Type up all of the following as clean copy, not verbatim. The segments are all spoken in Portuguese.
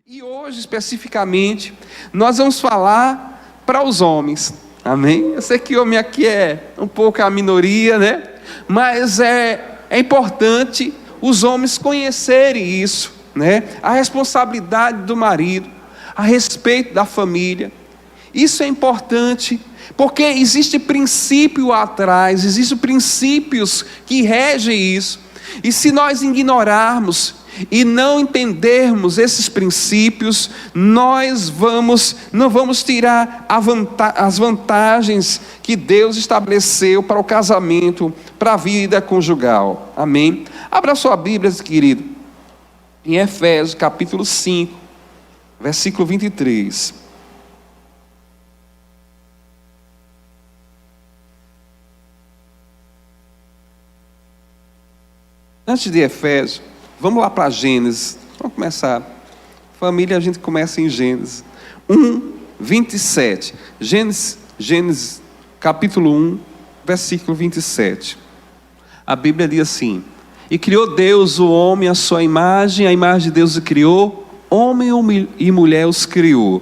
E hoje, especificamente, nós vamos falar para os homens, amém? Eu sei que homem aqui é um pouco a minoria, né? Mas é importante os homens conhecerem isso, né? A responsabilidade do marido, a respeito da família. Isso é importante, porque existe princípio atrás, existem princípios que regem isso. E se nós ignorarmos e não entendermos esses princípios, nós não vamos tirar as vantagens que Deus estabeleceu para o casamento, para a vida conjugal. Amém? Abra sua Bíblia, querido, em Efésios capítulo 5, versículo 23. Antes de Efésios, vamos lá para Gênesis. Vamos começar. Família, a gente começa em Gênesis 1, 27. Gênesis capítulo 1, versículo 27. A Bíblia diz assim: E criou Deus o homem à sua imagem, a imagem de Deus o criou, homem e mulher os criou.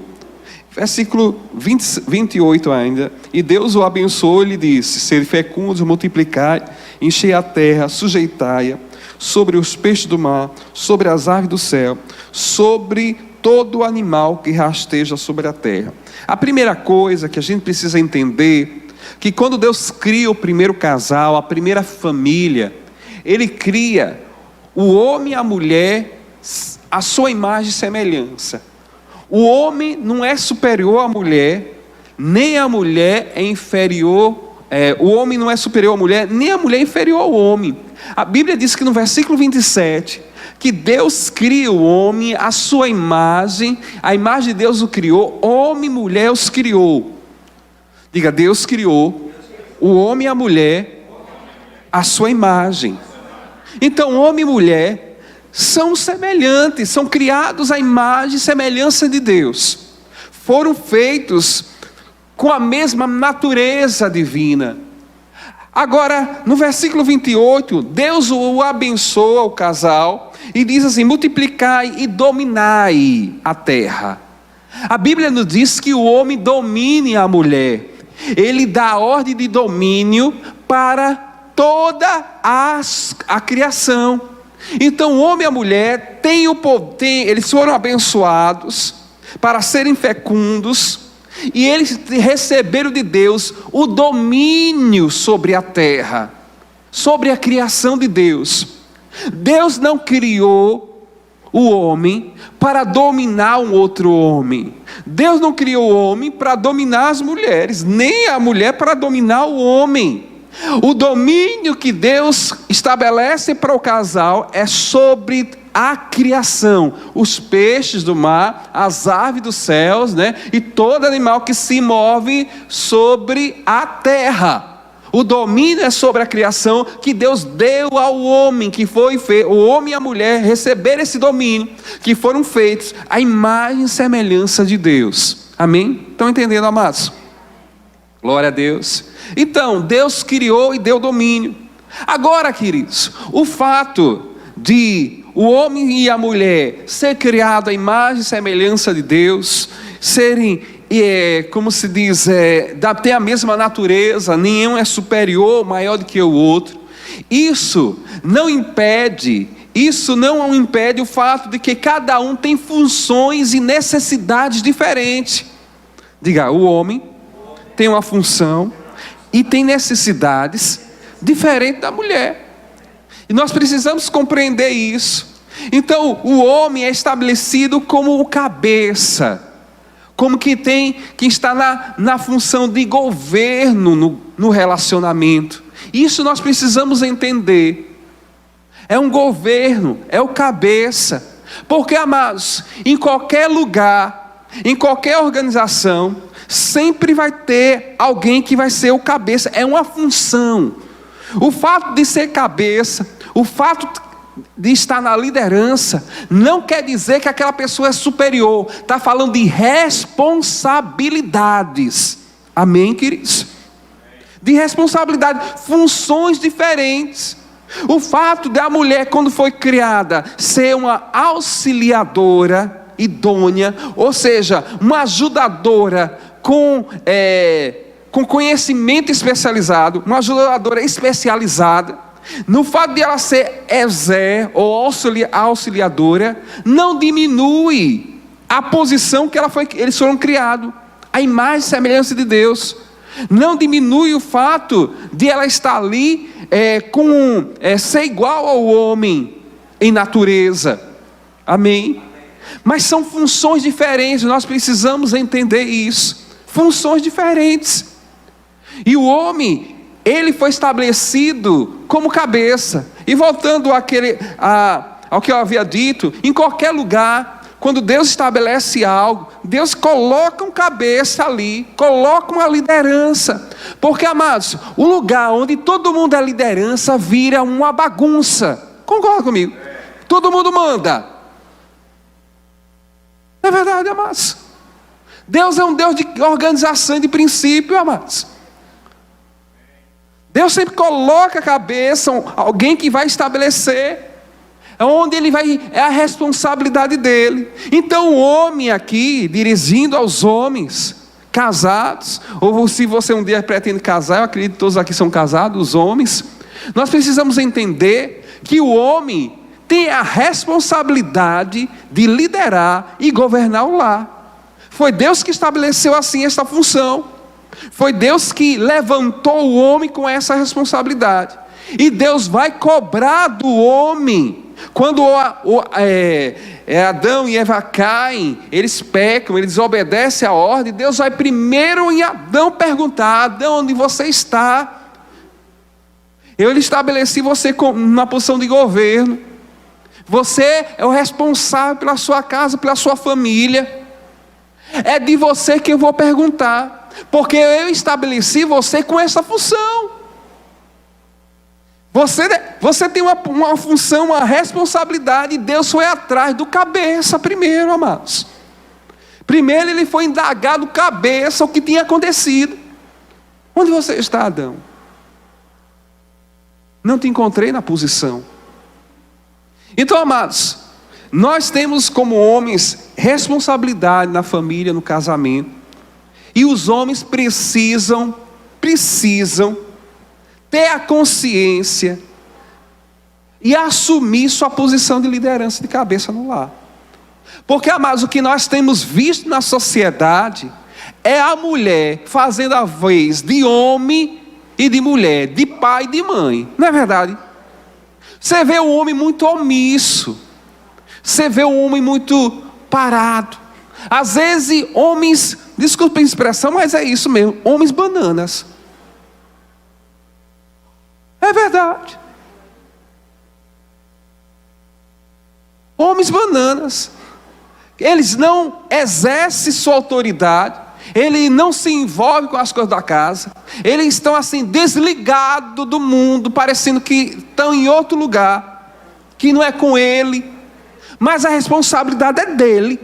Versículo 28 ainda. E Deus o abençoou e lhe disse: Sede fecundos, multiplicai, enchei a terra, sujeitai-a, sobre os peixes do mar, sobre as aves do céu, sobre todo animal que rasteja sobre a terra. A primeira coisa que a gente precisa entender, que quando Deus cria o primeiro casal, a primeira família, Ele cria o homem e a mulher à sua imagem e semelhança. O homem não é superior à mulher, nem a mulher é inferior. O homem não é superior à mulher, nem a mulher é inferior ao homem. A Bíblia diz que no versículo 27, que Deus cria o homem à sua imagem, a imagem de Deus o criou, homem e mulher os criou. Diga, Deus criou o homem e a mulher à sua imagem. Então, homem e mulher são semelhantes, são criados à imagem e semelhança de Deus. Foram feitos com a mesma natureza divina. Agora, no versículo 28, Deus o abençoa, o casal, e diz assim: multiplicai e dominai a terra. A Bíblia nos diz que o homem domine a mulher. Ele dá a ordem de domínio para toda a criação. Então, o homem e a mulher têm o poder, eles foram abençoados para serem fecundos, e eles receberam de Deus o domínio sobre a terra, sobre a criação de Deus. Deus não criou o homem para dominar um outro homem. Deus não criou o homem para dominar as mulheres, nem a mulher para dominar o homem. O domínio que Deus estabelece para o casal é sobre a criação, os peixes do mar, as aves dos céus, né? E todo animal que se move sobre a terra. O domínio é sobre a criação que Deus deu ao homem, que foi feito, o homem e a mulher receberam esse domínio, que foram feitos à imagem e semelhança de Deus. Amém? Estão entendendo, amados? Glória a Deus. Então, Deus criou e deu domínio. Agora, queridos, o fato de o homem e a mulher ser criado à imagem e semelhança de Deus, serem, como se diz, ter a mesma natureza, nenhum é superior, maior do que o outro, isso não impede o fato de que cada um tem funções e necessidades diferentes. Diga, o homem tem uma função e tem necessidades diferentes da mulher. E nós precisamos compreender isso. Então, o homem é estabelecido como o cabeça, como que está na função de governo no relacionamento. Isso nós precisamos entender. É um governo, é o cabeça. Porque, amados, em qualquer lugar, em qualquer organização, sempre vai ter alguém que vai ser o cabeça. É uma função. O fato de ser cabeça, o fato de estar na liderança, não quer dizer que aquela pessoa é superior. Está falando de responsabilidades. Amém, queridos? De responsabilidade, funções diferentes. O fato da mulher, quando foi criada, ser uma auxiliadora, idônea, ou seja, uma ajudadora com conhecimento especializado, uma ajudadora especializada. No fato de ela ser exé ou auxiliadora, não diminui a posição que eles foram criados, a imagem e semelhança de Deus. Não diminui o fato de ela estar ali ser igual ao homem em natureza. Amém? Mas são funções diferentes, nós precisamos entender isso. Funções diferentes. E o homem, ele foi estabelecido como cabeça. E voltando ao que eu havia dito, em qualquer lugar, quando Deus estabelece algo, Deus coloca um cabeça ali, coloca uma liderança. Porque, amados, o lugar onde todo mundo é liderança vira uma bagunça. Concorda comigo? Todo mundo manda. Não é verdade, amados? Deus é um Deus de organização e de princípio, amados. Deus sempre coloca a cabeça, alguém que vai estabelecer. Onde ele vai, é a responsabilidade dele. Então o homem aqui, dirigindo aos homens casados, ou se você um dia pretende casar, eu acredito que todos aqui são casados, os homens, nós precisamos entender que o homem tem a responsabilidade de liderar e governar o lar. Foi Deus que estabeleceu assim esta função. Foi Deus que levantou o homem com essa responsabilidade. E Deus vai cobrar do homem. Quando Adão e Eva caem, eles pecam, eles desobedecem a ordem, Deus vai primeiro em Adão perguntar: Adão, onde você está? Eu lhe estabeleci você na posição de governo. Você é o responsável pela sua casa, pela sua família. É de você que eu vou perguntar, porque eu estabeleci você com essa função. Você tem uma função, uma responsabilidade, e Deus foi atrás do cabeça primeiro, amados. Primeiro ele foi indagar do cabeça o que tinha acontecido. Onde você está, Adão? Não te encontrei na posição. Então, amados, nós temos como homens responsabilidade na família, no casamento. E os homens precisam ter a consciência e assumir sua posição de liderança de cabeça no lar. Porque, amados, o que nós temos visto na sociedade é a mulher fazendo a vez de homem e de mulher, de pai e de mãe. Não é verdade? Você vê o homem muito omisso. Você vê o homem muito parado. Às vezes, homens, desculpem a expressão, mas é isso mesmo, homens bananas. É verdade. Homens bananas. Eles não exercem sua autoridade. Eles não se envolvem com as coisas da casa. Eles estão assim desligados do mundo, parecendo que estão em outro lugar, que não é com ele. Mas a responsabilidade é dele.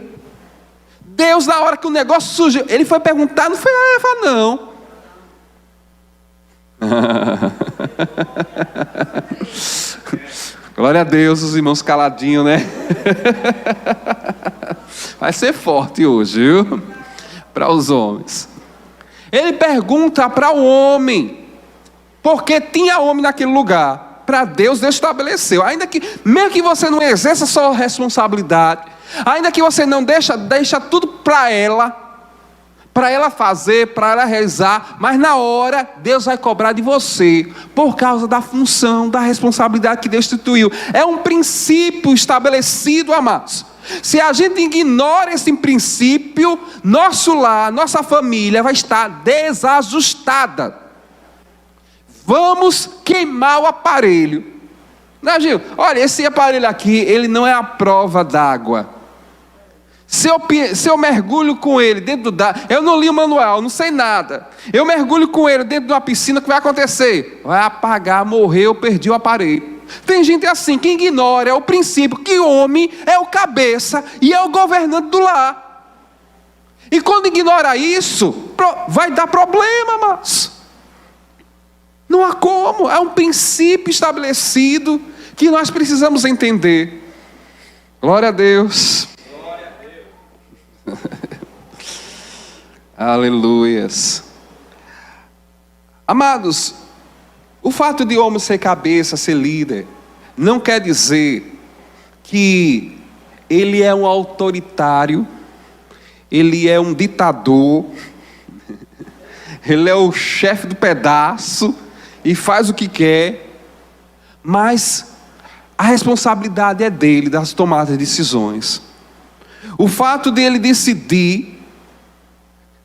Deus, na hora que o negócio surgiu, ele foi perguntar, não foi a Eva, não. Glória a Deus, os irmãos caladinhos, né? Vai ser forte hoje, viu? Para os homens. Ele pergunta para o homem, porque tinha homem naquele lugar. Para Deus estabeleceu. Ainda que, mesmo que você não exerça a sua responsabilidade, ainda que você não deixa tudo para ela fazer, para ela realizar, mas na hora Deus vai cobrar de você, por causa da função, da responsabilidade que Deus instituiu. É um princípio estabelecido, amados. Se a gente ignora esse princípio, nosso lar, nossa família vai estar desajustada. Vamos queimar o aparelho. Não, Gil? Olha, esse aparelho aqui, ele não é a prova d'água. Se eu mergulho com ele dentro da... Eu não li o manual, não sei nada. Eu mergulho com ele dentro de uma piscina, o que vai acontecer? Vai apagar, morrer, eu perdi o aparelho. Tem gente assim, que ignora o princípio que o homem é o cabeça e é o governante do lar. E quando ignora isso, vai dar problema, mas não há como. É um princípio estabelecido que nós precisamos entender. Glória a Deus. Aleluias. Amados, o fato de homem ser cabeça, ser líder, não quer dizer que ele é um autoritário, ele é um ditador, ele é o chefe do pedaço e faz o que quer, mas a responsabilidade é dele, das tomadas de decisões. O fato de ele decidir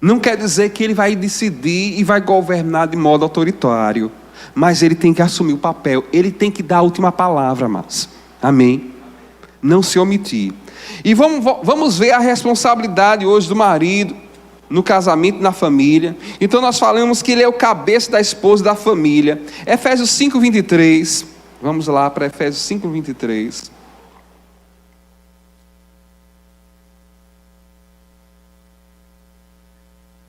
não quer dizer que ele vai decidir e vai governar de modo autoritário, mas ele tem que assumir o papel, ele tem que dar a última palavra, mas amém? Não se omitir. E vamos ver a responsabilidade hoje do marido no casamento, na família. Então nós falamos que ele é o cabeça da esposa da família. Efésios 5:23. Vamos lá para Efésios 5:23.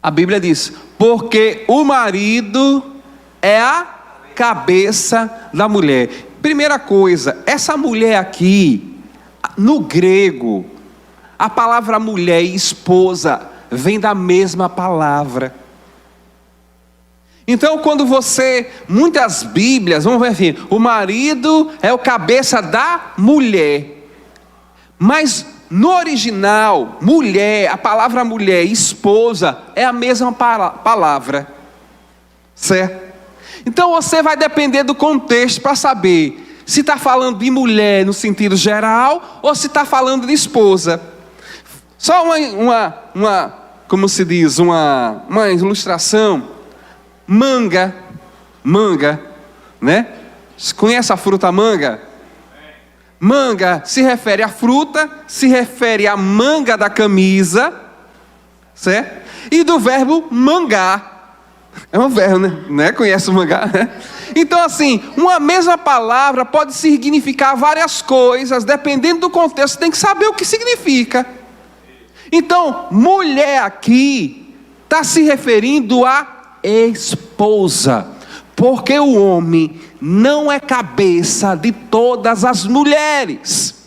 A Bíblia diz: porque o marido é a cabeça da mulher. Primeira coisa, essa mulher aqui, no grego, a palavra mulher e esposa vem da mesma palavra. Então, quando muitas Bíblias, vamos ver assim, o marido é o cabeça da mulher. Mas no original, mulher, a palavra mulher e esposa é a mesma palavra. Certo? Então você vai depender do contexto para saber se está falando de mulher no sentido geral ou se está falando de esposa. Só como se diz, uma ilustração. Manga, né? Você conhece a fruta manga? Manga se refere à fruta, se refere à manga da camisa, certo? E do verbo mangar. É um verbo, né? Conhece o mangar, né? Então assim, uma mesma palavra pode significar várias coisas, dependendo do contexto, você tem que saber o que significa. Então, mulher aqui está se referindo a esposa, porque o homem não é cabeça de todas as mulheres,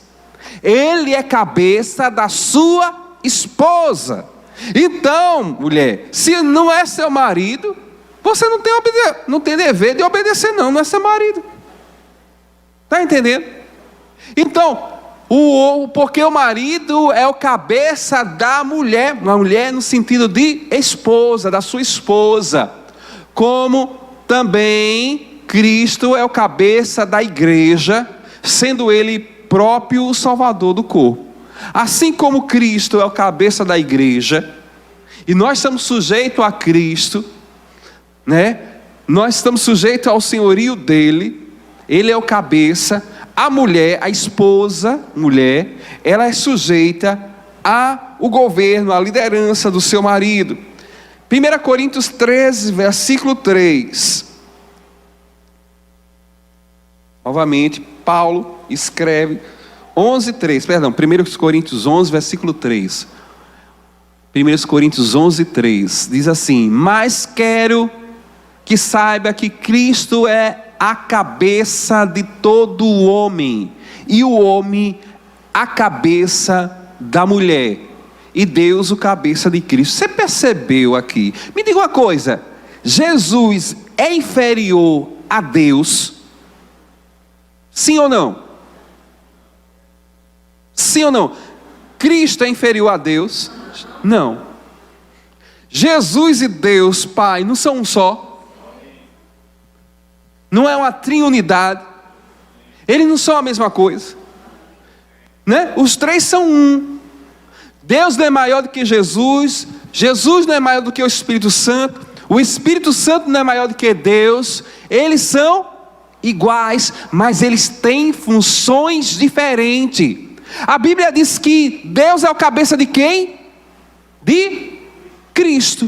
ele é cabeça da sua esposa. Então, mulher, se não é seu marido, você não tem dever de obedecer, não é seu marido. Está entendendo? Então, porque o marido é o cabeça da mulher, uma mulher no sentido de esposa, da sua esposa, como também Cristo é o cabeça da igreja, sendo ele próprio o salvador do corpo. Assim como Cristo é o cabeça da igreja, e nós estamos sujeitos a Cristo, né? Nós estamos sujeitos ao senhorio dele, ele é o cabeça. A mulher, a esposa, mulher, ela é sujeita ao governo, à liderança do seu marido. 1 Coríntios 13, versículo 3. Novamente, Paulo escreve 1 Coríntios 11, versículo 3. 1 Coríntios 11, 3. Diz assim: mas quero que saiba que Cristo é a cabeça de todo o homem, e o homem a cabeça da mulher, e Deus o cabeça de Cristo. Você percebeu aqui? Me diga uma coisa: Jesus é inferior a Deus? Sim ou não? Sim ou não? Cristo é inferior a Deus? Não. Jesus e Deus Pai não são um só? Não é uma triunidade? Eles não são a mesma coisa, né? Os três são um. Deus não é maior do que Jesus, Jesus não é maior do que o Espírito Santo Santo não é maior do que Deus. Eles são iguais, mas eles têm funções diferentes. A Bíblia diz que Deus é o cabeça de quem? De Cristo.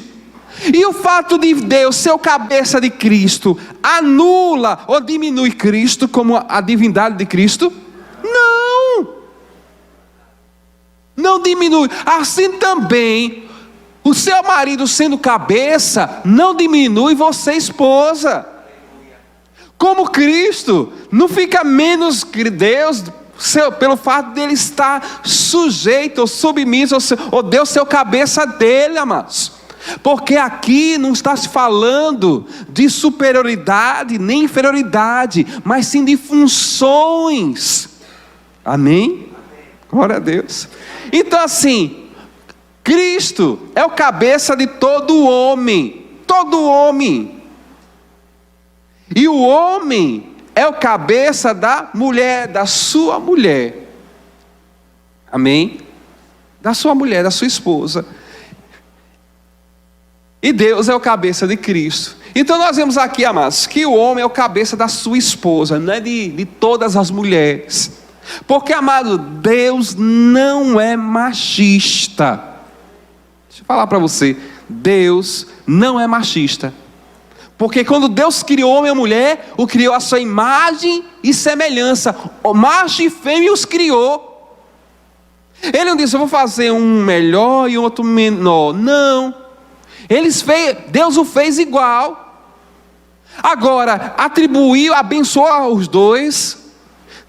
E o fato de Deus ser o cabeça de Cristo anula ou diminui Cristo como a divindade de Cristo? Não diminui. Assim também, o seu marido sendo cabeça, não diminui você, esposa. Como Cristo não fica menos Deus pelo fato dele estar sujeito ou submisso, ou Deus ser o cabeça dele, amados. Porque aqui não está se falando de superioridade nem inferioridade, mas sim de funções. Amém? Glória a Deus. Então assim, Cristo é o cabeça de todo homem. Todo homem. E o homem é o cabeça da mulher, da sua mulher. Amém? Da sua mulher, da sua esposa. E Deus é o cabeça de Cristo. Então nós vemos aqui, amados, que o homem é o cabeça da sua esposa, não é de todas as mulheres. Porque, amado, Deus não é machista. Deixa eu falar para você, Deus não é machista. Porque quando Deus criou o homem e a mulher, o criou à sua imagem e semelhança. O macho e fêmea os criou. Ele não disse, eu vou fazer um melhor e outro menor. Não. Deus o fez igual. Agora, atribuiu, abençoou os dois.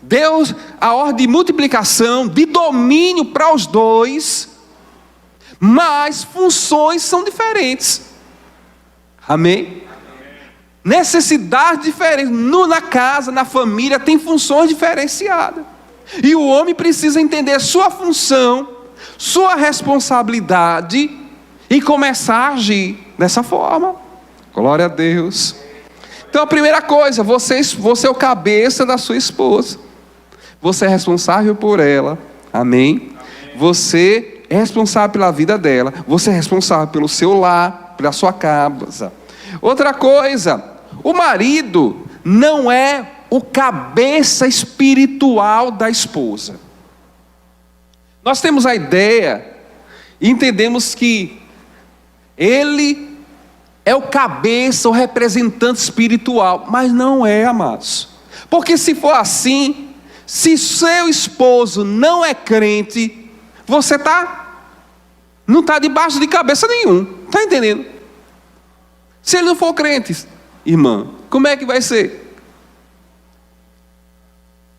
Deu a ordem de multiplicação, de domínio para os dois. Mas funções são diferentes. Amém? Necessidades diferentes. Na casa, na família, tem funções diferenciadas. E o homem precisa entender sua função, sua responsabilidade e começar a agir dessa forma. Glória a Deus. Então a primeira coisa, você é o cabeça da sua esposa. Você é responsável por ela. Amém? Você é responsável pela vida dela. Você é responsável pelo seu lar, pela sua casa. Outra coisa, o marido não é o cabeça espiritual da esposa. Nós temos a ideia e entendemos que ele é o cabeça, o representante espiritual, mas não é, amados. Porque se for assim, se seu esposo não é crente, você não está debaixo de cabeça nenhum. Está entendendo? Se ele não for crente, irmã, como é que vai ser?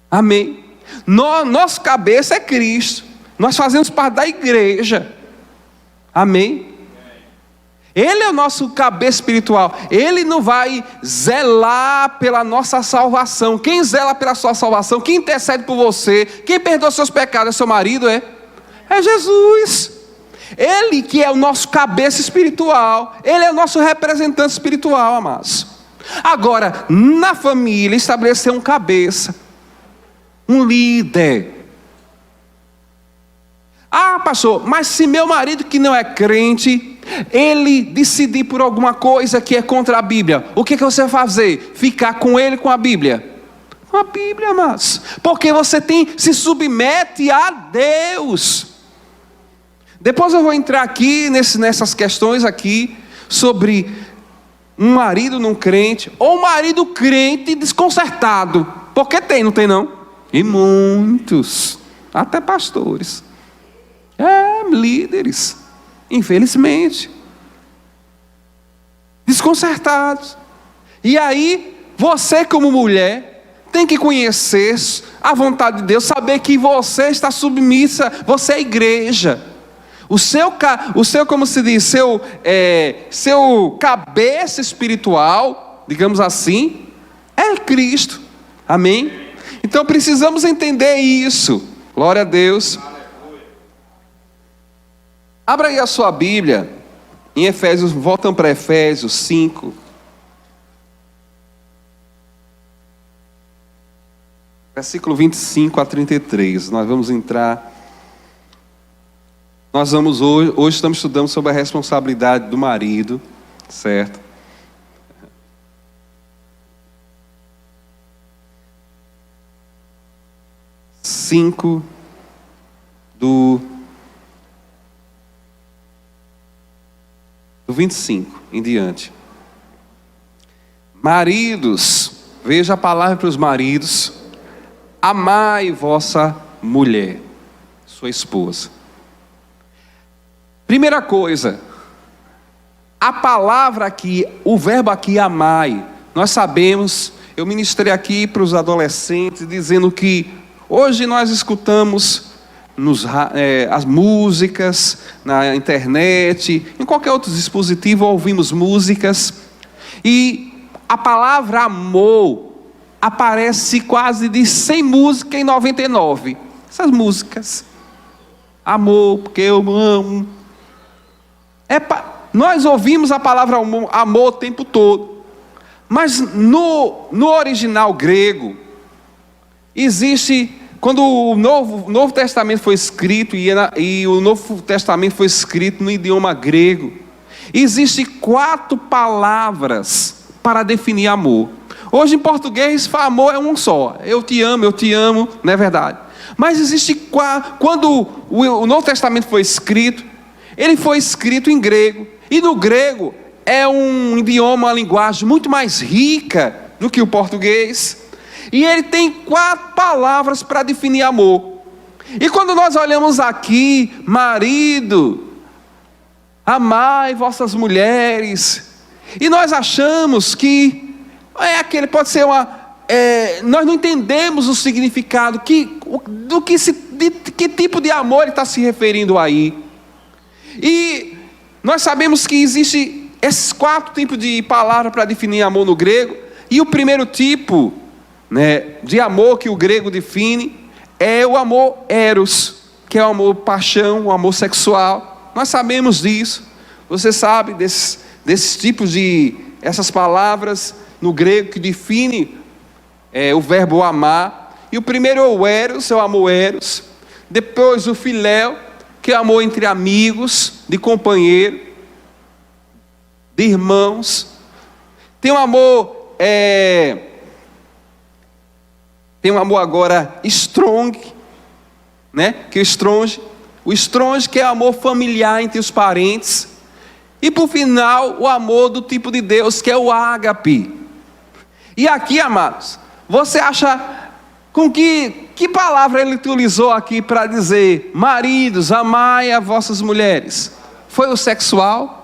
Amém? Nosso cabeça é Cristo. Nós fazemos parte da igreja. Amém? Ele é o nosso cabeça espiritual. Ele não vai zelar pela nossa salvação. Quem zela pela sua salvação, quem intercede por você, quem perdoa seus pecados é seu marido, é Jesus. Ele que é o nosso cabeça espiritual. Ele é o nosso representante espiritual, amados. Agora, na família, estabelecer um cabeça, um líder. Ah, pastor, mas se meu marido que não é crente, ele decidir por alguma coisa que é contra a Bíblia, o que você vai fazer? Ficar com ele com a Bíblia? Com a Bíblia, amados. Porque você se submete a Deus. Depois eu vou entrar aqui nessas questões aqui sobre um marido não crente ou um marido crente desconcertado. Porque não tem não? E muitos, até pastores, líderes, infelizmente, desconcertados. E aí, você como mulher, tem que conhecer a vontade de Deus, saber que você está submissa, você é igreja. O seu como se diz, seu cabeça espiritual, digamos assim, é Cristo. Amém? Então precisamos entender isso. Glória a Deus. Abra aí a sua Bíblia em Efésios, voltam para Efésios 5. Versículo 25 a 33. Nós vamos entrar. Hoje estamos estudando sobre a responsabilidade do marido, certo? Do 25 em diante. Maridos, veja a palavra para os maridos: amai vossa mulher, sua esposa. Primeira coisa, a palavra aqui, o verbo aqui, amai, nós sabemos, eu ministrei aqui para os adolescentes, dizendo que Hoje nós escutamos as músicas na internet, em qualquer outro dispositivo ouvimos músicas, e a palavra amor aparece quase de 100 músicas em 99. Essas músicas, amor, porque eu amo. Nós ouvimos a palavra amor o tempo todo, mas no original grego, existe, quando o Novo Testamento foi escrito, e o Novo Testamento foi escrito no idioma grego, existem 4 palavras para definir amor. Hoje em português, amor é um só, eu te amo, não é verdade? Mas existe, quando o Novo Testamento foi escrito, ele foi escrito em grego, e no grego é um idioma, uma linguagem muito mais rica do que o português, e ele tem 4 palavras para definir amor. E quando nós olhamos aqui, marido, amai vossas mulheres, e nós achamos que pode ser nós não entendemos o significado, de que tipo de amor ele está se referindo aí. E nós sabemos que existe esses 4 tipos de palavras para definir amor no grego, e o primeiro tipo, de amor que o grego define é o amor eros, que é o amor paixão, o amor sexual. Nós sabemos disso. Você sabe desses tipos essas palavras no grego que define o verbo amar. E o primeiro é o eros, é o amor eros. Depois o filéu, que é o amor entre amigos, de companheiro, de irmãos. Tem um amor agora strong, que o stronge que é o amor familiar entre os parentes. E por final, o amor do tipo de Deus, que é o ágape. E aqui, amados, você acha com que palavra ele utilizou aqui para dizer: maridos, amai as vossas mulheres? Foi o sexual?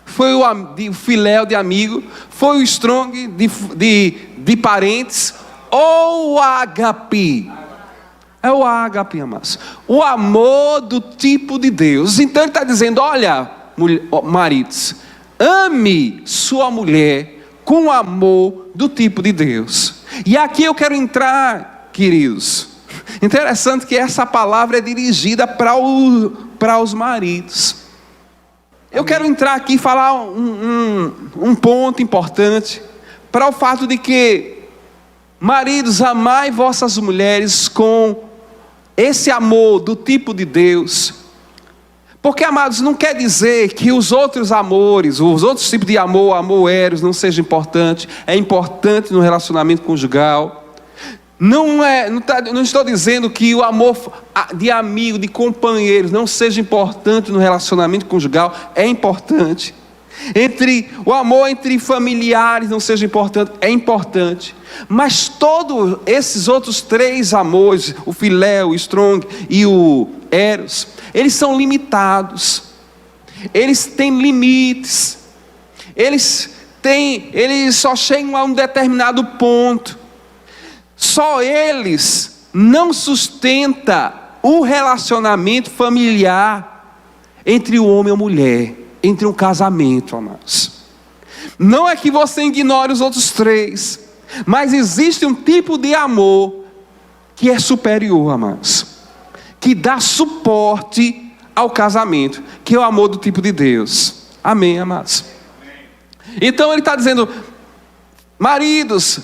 Foi o filéu de amigo? Foi o strong de parentes? Ou o ágape? É o ágape, amados. O amor do tipo de Deus. Então ele está dizendo: olha, maridos, ame sua mulher com o amor do tipo de Deus. E aqui eu quero entrar, queridos. Interessante que essa palavra é dirigida para os maridos. Eu quero entrar aqui e falar um ponto importante, para o fato de que, maridos, amai vossas mulheres com esse amor do tipo de Deus. Porque, amados, não quer dizer que os outros amores, os outros tipos de amor eros, não seja importante. É importante no relacionamento conjugal. Não estou dizendo que o amor de amigo, de companheiros, não seja importante no relacionamento conjugal. É importante. O amor entre familiares não seja importante. É importante. Mas todos esses outros 3 amores, o filéu, o strong e o eros, eles são limitados. Eles têm limites. Eles só chegam a um determinado ponto. Só eles não sustentam o relacionamento familiar entre o homem e a mulher, entre um casamento, amados. Não é que você ignore os outros 3, mas existe um tipo de amor que é superior, amados, que dá suporte ao casamento, que é o amor do tipo de Deus. Amém, amados? Então ele está dizendo: maridos,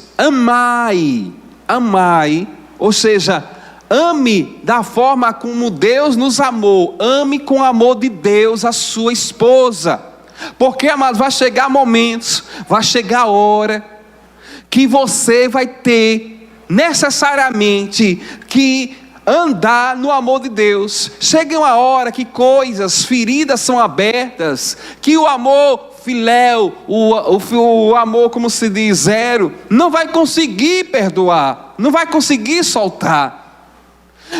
amai, ou seja, ame da forma como Deus nos amou. Ame com o amor de Deus a sua esposa. Porque, amados, vai chegar momentos, vai chegar a hora que você vai ter necessariamente que andar no amor de Deus. Chega uma hora que feridas são abertas, que o amor filéu, o amor, como se diz, zero, não vai conseguir perdoar, não vai conseguir soltar.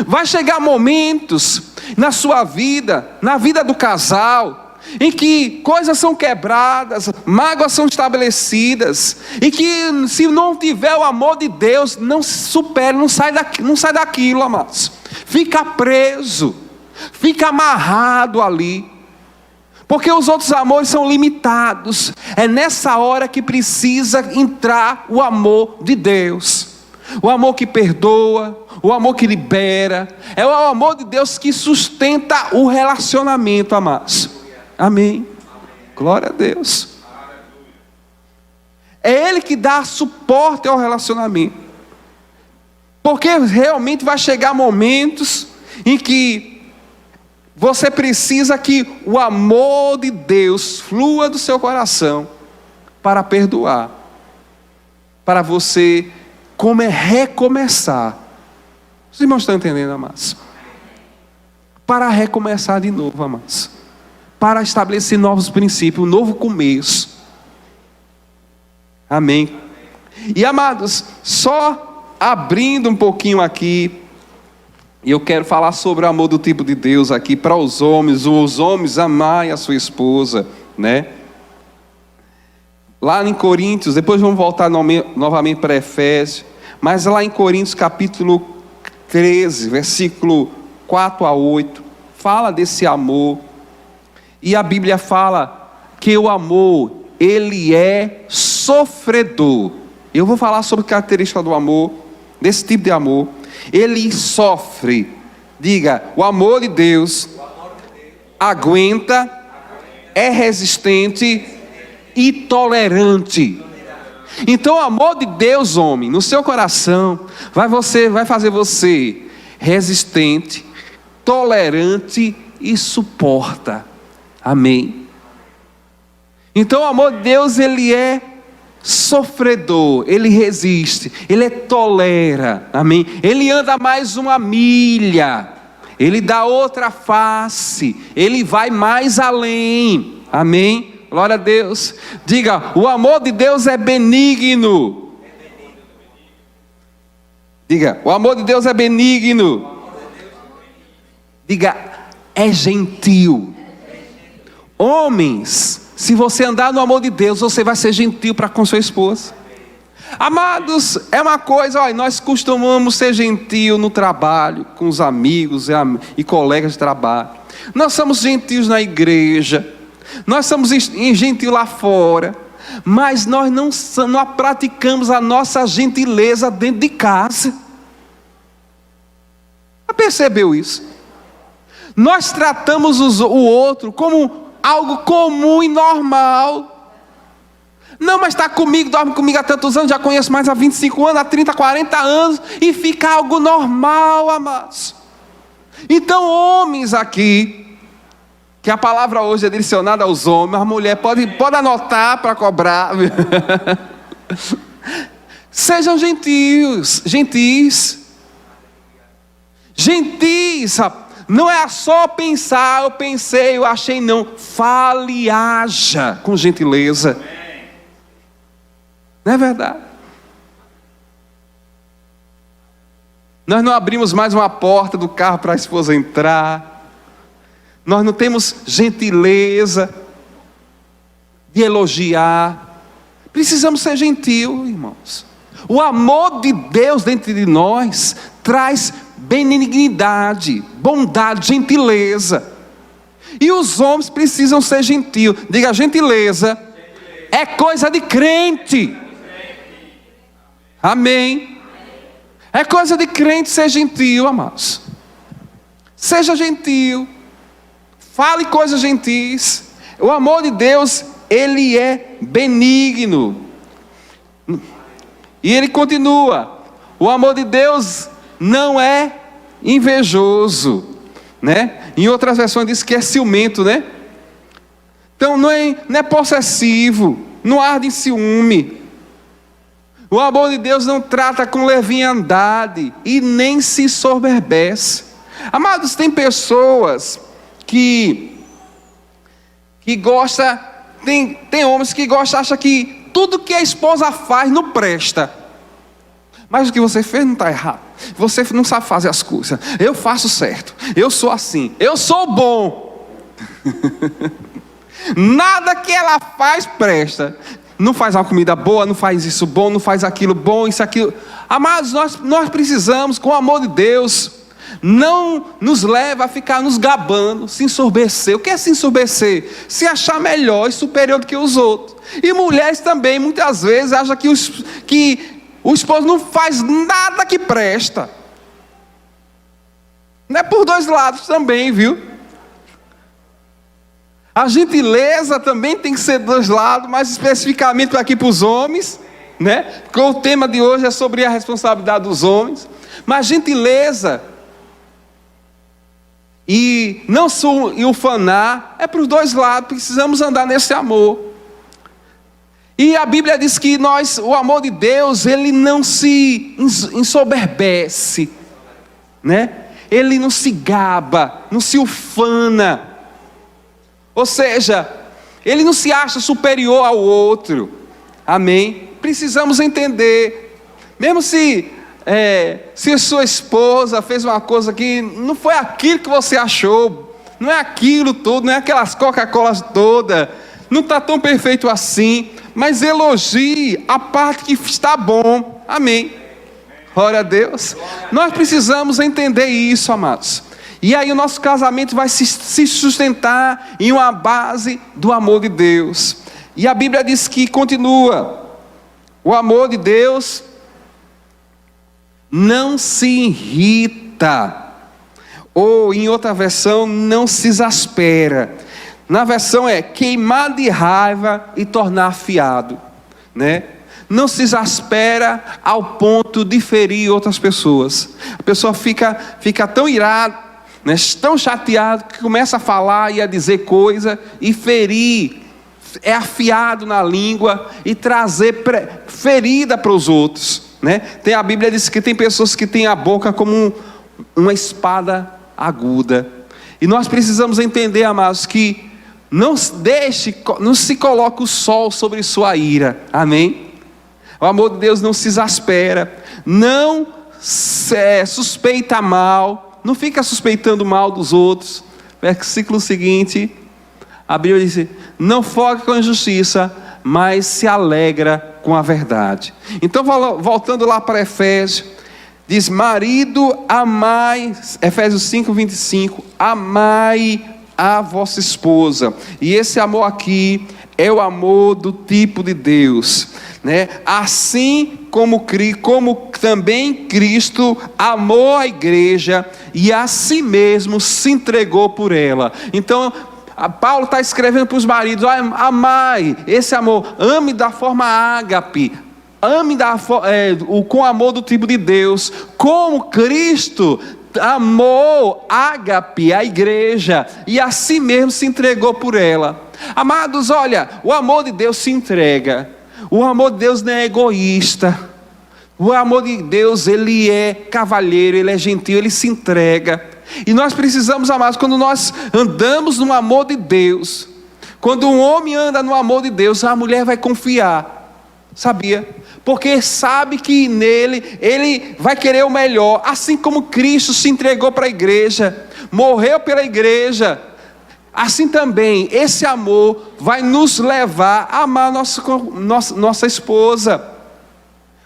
Vai chegar momentos na sua vida, na vida do casal, em que coisas são quebradas, mágoas são estabelecidas, e que se não tiver o amor de Deus, não se supera, não sai daquilo, amados. Fica preso, fica amarrado ali, porque os outros amores são limitados. É nessa hora que precisa entrar o amor de Deus, o amor que perdoa, o amor que libera. É o amor de Deus que sustenta o relacionamento, amados. Amém. Glória a Deus. É Ele que dá suporte ao relacionamento, porque realmente vai chegar momentos em que você precisa que o amor de Deus flua do seu coração para perdoar, para você recomeçar. Os irmãos estão entendendo, amados? Para recomeçar de novo, amados, para estabelecer novos princípios, um novo começo. Amém. E amados, só abrindo um pouquinho aqui, e eu quero falar sobre o amor do tipo de Deus aqui para os homens amarem a sua esposa, né? Lá em Coríntios, depois vamos voltar novamente para Efésios, mas lá em Coríntios capítulo 13, versículo 4 a 8, fala desse amor. E a Bíblia fala que o amor, ele é sofredor. Eu vou falar sobre característica do amor, desse tipo de amor. Ele sofre. Diga, o amor de Deus aguenta, é resistente e tolerante. Então o amor de Deus, homem, no seu coração, vai fazer você resistente, tolerante e suporta. Amém. Então o amor de Deus, ele é sofredor, ele resiste, ele tolera. Amém. Ele anda mais uma milha, ele dá outra face, ele vai mais além. Amém. Glória a Deus. Diga, o amor de Deus é benigno. Diga, o amor de Deus é benigno. Diga, é gentil. Homens, se você andar no amor de Deus, você vai ser gentil para com sua esposa. Amados, é uma coisa, olha, nós costumamos ser gentil no trabalho, com os amigos e colegas de trabalho. Nós somos gentios na igreja, nós somos gentil lá fora, mas nós não praticamos a nossa gentileza dentro de casa. Já percebeu isso? Nós tratamos o outro como algo comum e normal. Não, mas está comigo, dorme comigo há tantos anos, já conheço mais há 25 anos, há 30, 40 anos, e fica algo normal, amados. Então, homens aqui, que a palavra hoje é direcionada aos homens, a mulher pode anotar para cobrar. Sejam gentis. Gentis, não é só pensar, eu pensei, eu achei, não. Fale e haja com gentileza. Não é verdade? Nós não abrimos mais uma porta do carro para a esposa entrar. Nós não temos gentileza de elogiar. Precisamos ser gentil, irmãos. O amor de Deus dentro de nós traz benignidade, bondade, gentileza. E os homens precisam ser gentil. Diga, gentileza é coisa de crente. Amém. É coisa de crente ser gentil, amados. Seja gentil. Fale coisas gentis. O amor de Deus, ele é benigno. E ele continua. O amor de Deus não é invejoso, né? Em outras versões diz que é ciumento, né? Então não é possessivo, não arde em ciúme. O amor de Deus não trata com leviandade e nem se soberbece. Amados, tem pessoas que gosta, tem homens que gostam, acham que tudo que a esposa faz não presta. Mas o que você fez não está errado. Você não sabe fazer as coisas. Eu faço certo. Eu sou assim. Eu sou bom. Nada que ela faz presta. Não faz uma comida boa, não faz isso bom, não faz aquilo bom, isso, aquilo. Amados, nós precisamos, com o amor de Deus, não nos leva a ficar nos gabando, se ensorbecer. O que é se ensorbecer? Se achar melhor e superior do que os outros. E mulheres também, muitas vezes, acham que o esposo não faz nada que presta. Não é por dois lados também, viu? A gentileza também tem que ser dos dois lados, mais especificamente aqui para os homens, né? Porque o tema de hoje é sobre a responsabilidade dos homens. Mas gentileza e não e ufanar é para os dois lados, precisamos andar nesse amor. E a Bíblia diz que o amor de Deus, ele não se ensoberbece, né? Ele não se gaba, não se ufana. Ou seja, ele não se acha superior ao outro. Amém? Precisamos entender. Mesmo se sua esposa fez uma coisa que não foi aquilo que você achou, não é aquilo tudo, não é aquelas Coca-Colas todas, não está tão perfeito assim, mas elogie a parte que está bom. Amém? Glória a Deus. Nós precisamos entender isso, amados. E aí o nosso casamento vai se sustentar em uma base do amor de Deus. E a Bíblia diz que continua: o amor de Deus não se irrita, ou em outra versão, não se exaspera. Na versão é queimar de raiva e tornar afiado, né? Não se exaspera ao ponto de ferir outras pessoas. A pessoa fica tão irada, né, tão chateado, que começa a falar e a dizer coisa e ferir, é afiado na língua e trazer ferida para os outros, né? A Bíblia diz que tem pessoas que têm a boca como uma espada aguda, e nós precisamos entender, amados, que não se coloque o sol sobre sua ira. Amém? O amor de Deus não se exaspera, não suspeita mal, não fica suspeitando mal dos outros. Versículo seguinte, a Bíblia diz: não foca com a injustiça, mas se alegra com a verdade. Então, voltando lá para Efésios, diz: marido, amai, Efésios 5:25, amai a vossa esposa. E esse amor aqui é o amor do tipo de Deus, né? Assim como também Cristo amou a igreja e a si mesmo se entregou por ela. Então Paulo está escrevendo para os maridos: amai esse amor, ame da forma ágape, ame com amor do tipo de Deus, como Cristo amou ágape, a igreja, e a si mesmo se entregou por ela. Amados, olha, o amor de Deus se entrega. O amor de Deus não é egoísta. O amor de Deus, ele é cavalheiro, ele é gentil, ele se entrega. E nós precisamos, amados, quando nós andamos no amor de Deus, quando um homem anda no amor de Deus, a mulher vai confiar, sabia? Porque sabe que nele, ele vai querer o melhor, assim como Cristo se entregou para a igreja, morreu pela igreja. Assim também, esse amor vai nos levar a amar nossa esposa.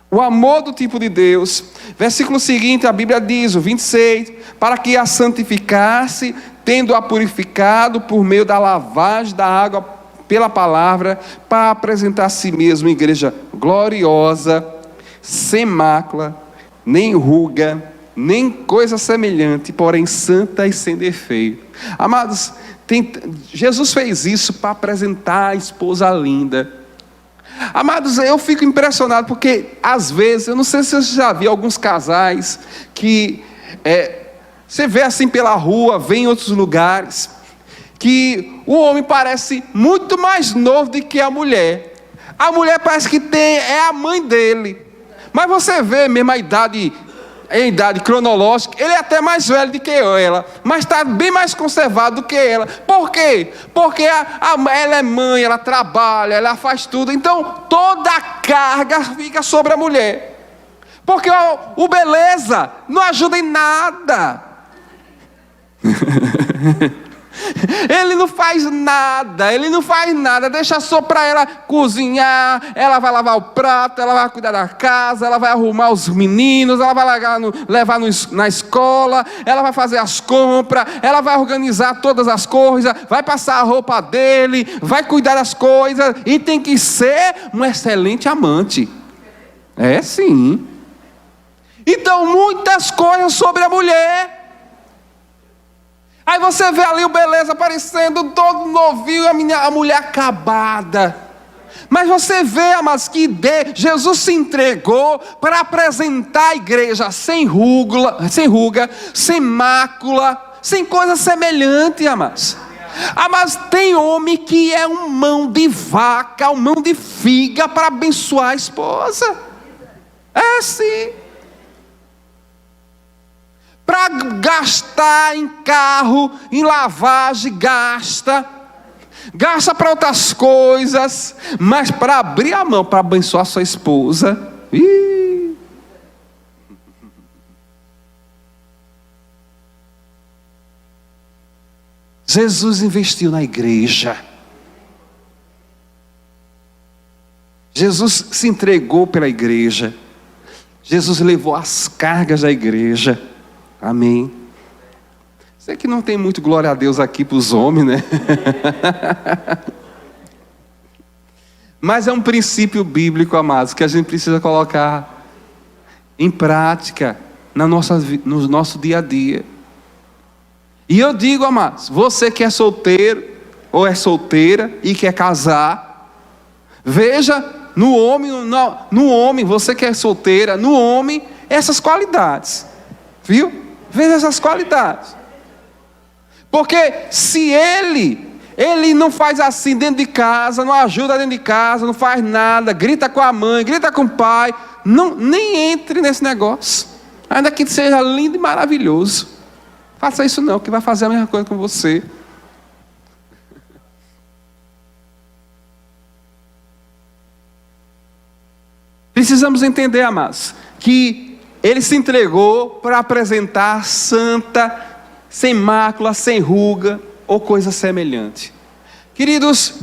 O amor do tipo de Deus. Versículo seguinte, a Bíblia diz, o 26, para que a santificasse, tendo-a purificado por meio da lavagem da água pela palavra, para apresentar a si mesmo igreja gloriosa, sem mácula, nem ruga, nem coisa semelhante, porém santa e sem defeito. Amados, Jesus fez isso para apresentar a esposa linda. Amados, eu fico impressionado porque às vezes, eu não sei se você já viu alguns casais que você vê assim pela rua, vê em outros lugares, que o homem parece muito mais novo do que a mulher. A mulher parece que é a mãe dele, mas você vê mesmo a idade cronológica, ele é até mais velho do que ela, mas está bem mais conservado do que ela. Por quê? Porque ela é mãe, ela trabalha, ela faz tudo, então toda a carga fica sobre a mulher, porque o beleza não ajuda em nada. Ele não faz nada, deixa só para ela cozinhar, ela vai lavar o prato, ela vai cuidar da casa, ela vai arrumar os meninos, ela vai levar na escola, ela vai fazer as compras, ela vai organizar todas as coisas, vai passar a roupa dele, vai cuidar das coisas, e tem que ser um excelente amante. É sim. Então, muitas coisas sobre a mulher. Aí você vê ali o beleza aparecendo, todo novinho, a mulher acabada. Mas você vê, amados, que Jesus se entregou para apresentar a igreja sem ruga, sem mácula, sem coisa semelhante, amados. Mas tem homem que é um mão de vaca, um mão de figa para abençoar a esposa. É sim. Para gastar em carro, em lavagem, gasta para outras coisas, mas para abrir a mão, para abençoar sua esposa. Jesus investiu na igreja. Jesus se entregou pela igreja. Jesus levou as cargas da igreja. Amém. Sei que não tem muito glória a Deus aqui para os homens, né? Mas é um princípio bíblico, amados, que a gente precisa colocar em prática no nosso dia a dia. E eu digo, amados, você que é solteiro ou é solteira e quer casar, veja no homem, você que é solteira, no homem, essas qualidades. Viu? Veja essas qualidades. Porque se ele não faz assim dentro de casa, não ajuda dentro de casa, não faz nada, grita com a mãe, grita com o pai, nem entre nesse negócio. Ainda que seja lindo e maravilhoso. Faça isso não, que vai fazer a mesma coisa com você. Precisamos entender, amados, que ele se entregou para apresentar santa, sem mácula, sem ruga ou coisa semelhante. Queridos,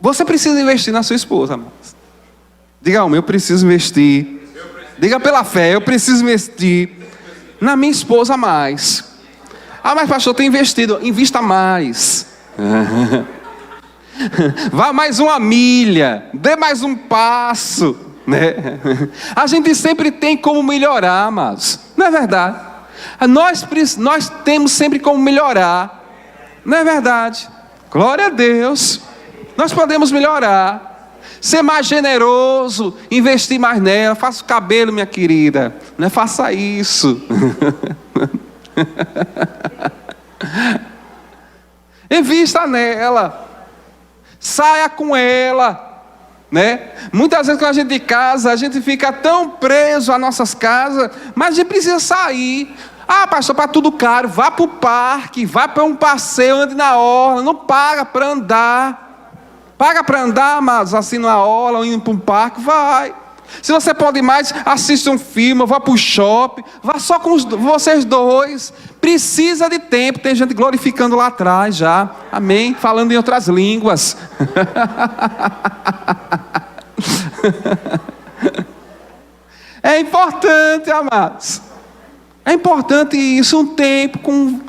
você precisa investir na sua esposa, amados. Diga, eu preciso investir. Diga pela fé, eu preciso investir na minha esposa mais. Mas pastor, eu tenho investido. Invista mais. Vá mais uma milha, dê mais um passo. Né? A gente sempre tem como melhorar, mas não é verdade? Nós temos sempre como melhorar, não é verdade? Glória a Deus. Nós podemos melhorar, ser mais generoso, investir mais nela. Faça o cabelo, minha querida, não é? Faça isso. Invista nela, saia com ela. Né? Muitas vezes quando a gente casa, a gente fica tão preso às nossas casas, mas a gente precisa sair. Pastor, para tudo caro, vá para o parque, vá para um passeio, ande na orla, não paga para andar. Paga para andar, mas assim na orla, ou indo para um parque, vai. Se você pode mais, assista um filme, vá para o shopping, vá só com vocês dois. Precisa de tempo, tem gente glorificando lá atrás já, amém, falando em outras línguas. É importante, amados, é importante isso, um tempo com...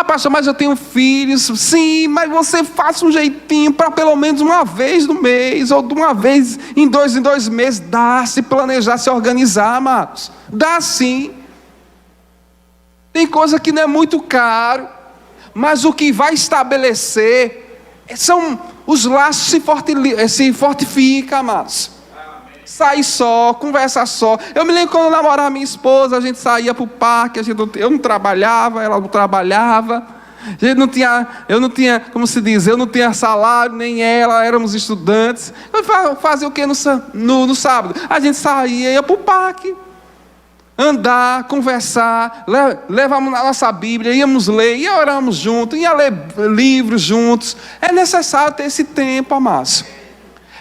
pastor, mas eu tenho filhos. Sim, mas você faça um jeitinho para pelo menos uma vez no mês, ou de uma vez em dois meses, dá, se planejar, se organizar, amados, dá sim. Tem coisa que não é muito caro, mas o que vai estabelecer são os laços se fortificam, amados. Sai só, conversa só. Eu me lembro quando eu namorava minha esposa, a gente saía para o parque, eu não trabalhava, ela não trabalhava. Eu não tinha, como se diz, eu não tinha salário, nem ela, éramos estudantes. Eu fazia o que no sábado? A gente saía, ia para o parque. Andar, conversar, levamos a nossa Bíblia, íamos ler, ia oramos juntos, ia ler livros juntos. É necessário ter esse tempo, amados.